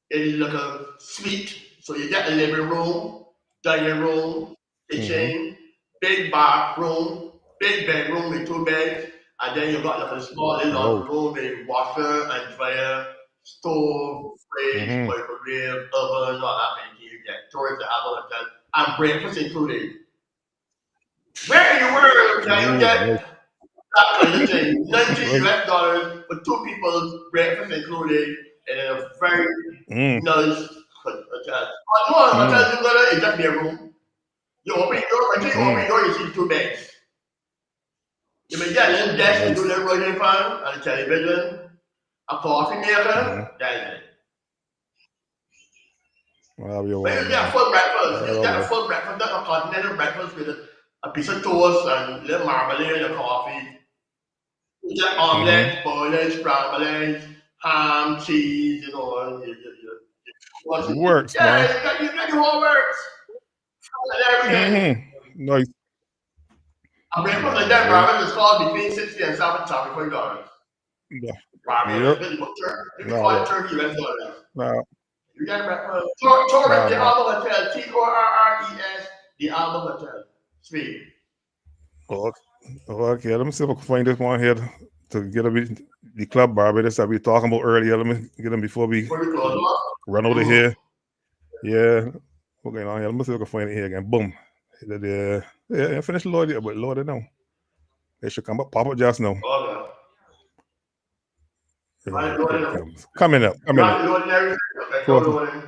It's like a suite, so you get a living room, dining room, kitchen, big bathroom, big bedroom with 2 beds, and then you got like a small little room with washer and dryer, stove, fridge, microwave, oven, all that kind of thing. You get towards the Alba Hotel, and breakfast included. Where in the world can you get that kind of thing? $90 for 2 people, breakfast included, in a very nice hotel. No hotel you go there, it's just be a room. You open your door, you see 2 beds. You may get a little desk to do the writing fan and a television, a coffee maker, that's it.
Whatever you
But
want,
you get a
man.
full breakfast. You get a
Whatever.
full breakfast, not a continental breakfast with a piece of toast and a little marmalade and coffee. You get omelets, boiled eggs, scrambled eggs, ham, cheese, you know.
It works,
Yeah,
man.
you get the whole works. Every day.
Nice.
A breakfast like that, ramen is called between $60 and $75.
Yeah.
Ramen,
Yep.
you can call it $30.
Nah.
You get breakfast. Torres,
Nah,
the
man.
Alba Hotel, Torres, the Alba Hotel. Speed.
Okay, let me see if I can find this one here to get a bit the club Barbados that we were talking about earlier. Let me get them before we run over here. Yeah. Okay, now here. Let me see if I can find it here again. Boom. Yeah, I finished loading it, but load it now. They should come up, pop up just now.
Okay.
Yeah, here it comes. Coming up.
Not loading everything. Okay, no loading.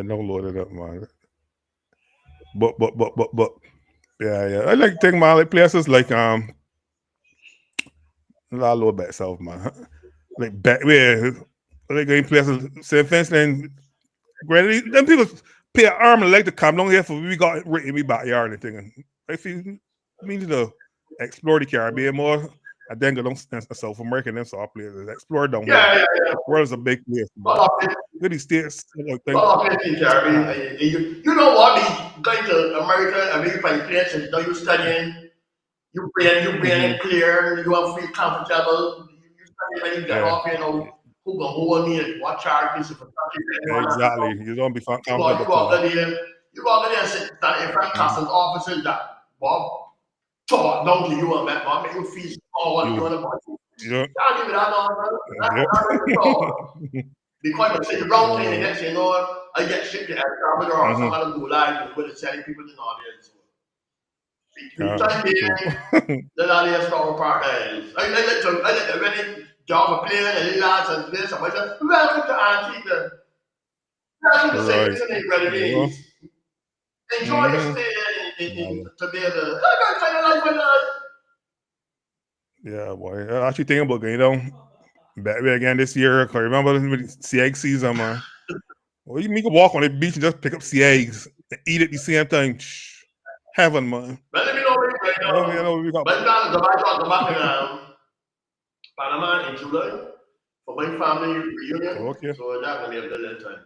No loaded up, man. But yeah. I like to take my places like a little back south, man. Like back where like going places St. Vincent and Granny. Them people pay an arm and leg to come down here for we got right in my backyard and thing. And if you mean to explore the Caribbean more, and then go down to South America and then South places. Explore down here.
Yeah.
World's a big place. Really states.
You know what? Me going to America and maybe find places that you studying, you brain clear, you have feel comfortable, you study when you get off, you know, who gonna hold me and what charge me for
exactly. You don't be comfortable.
You go over there and sit in front of customs officers that Bob talk down to you and make you feel small and you want to
yeah.
I'll give it that because you say the wrong thing, and next thing you know, I get shipped to El Salvador or some other gulag with sending people in audience. The audience from partners. I let the wedding job plane and lads and this and that. Welcome to Antigua. Welcome to St. Vincent and Grenadines. Enjoy your stay to be able to kind of like my life.
Yeah, boy. I actually thinking about going down back again this year. Cause remember the sea egg season, man. Well, you can walk on the beach and just pick up sea eggs and eat at the same time. Shh. Heaven, man.
But let me know where right now.
We got.
But now go back in Panama in July for my family reunion.
Okay.
So that's gonna be a brilliant time.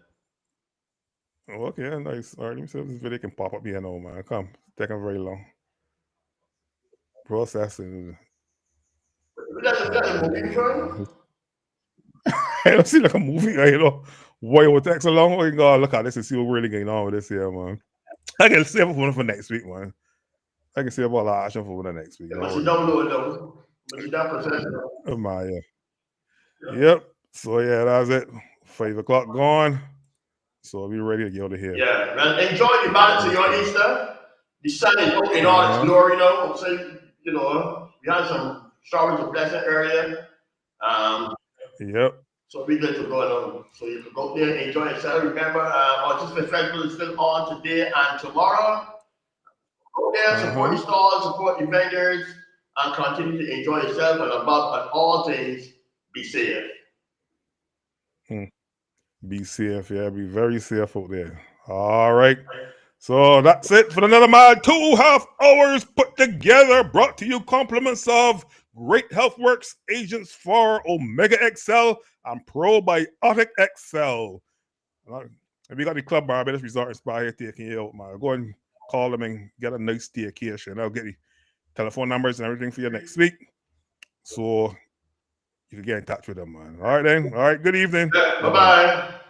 Okay, nice. All right, let me see if this video can pop up here now, man. Come, it's taking very long. Processing. I don't see like a movie, you know. Why it would take so long? Oh, God, look at this and see what really going on with this here, man. I can save it for next week, man. I can save all the action for the next week.
But you don't know it though. But you don't possess it.
Oh my, yeah. Yep. So yeah, that's it. 5 o'clock gone. So we ready to get out of here.
Yeah, man. Enjoy the balance of your Easter. The sun is out in all its glory now. So you know, we had some showers of blessing earlier.
Yep.
So we good to go along. So you can go there and enjoy yourself. Remember, Autism Festival is still on today and tomorrow. Go there, support the stalls, support the vendors, and continue to enjoy yourself. And above all things, be safe.
Be safe, yeah. Be very safe out there. All right. So that's it for another 2.5 hours put together, brought to you compliments of Great Healthworks agents for Omega XL and Probiotic XL. And we got the Club Barbados Resort and Spa here taking you out, man. Go and call them and get a nice staycation. I'll get the telephone numbers and everything for you next week. So you can get in touch with them, man. All right, then. All right. Good evening.
Bye-bye.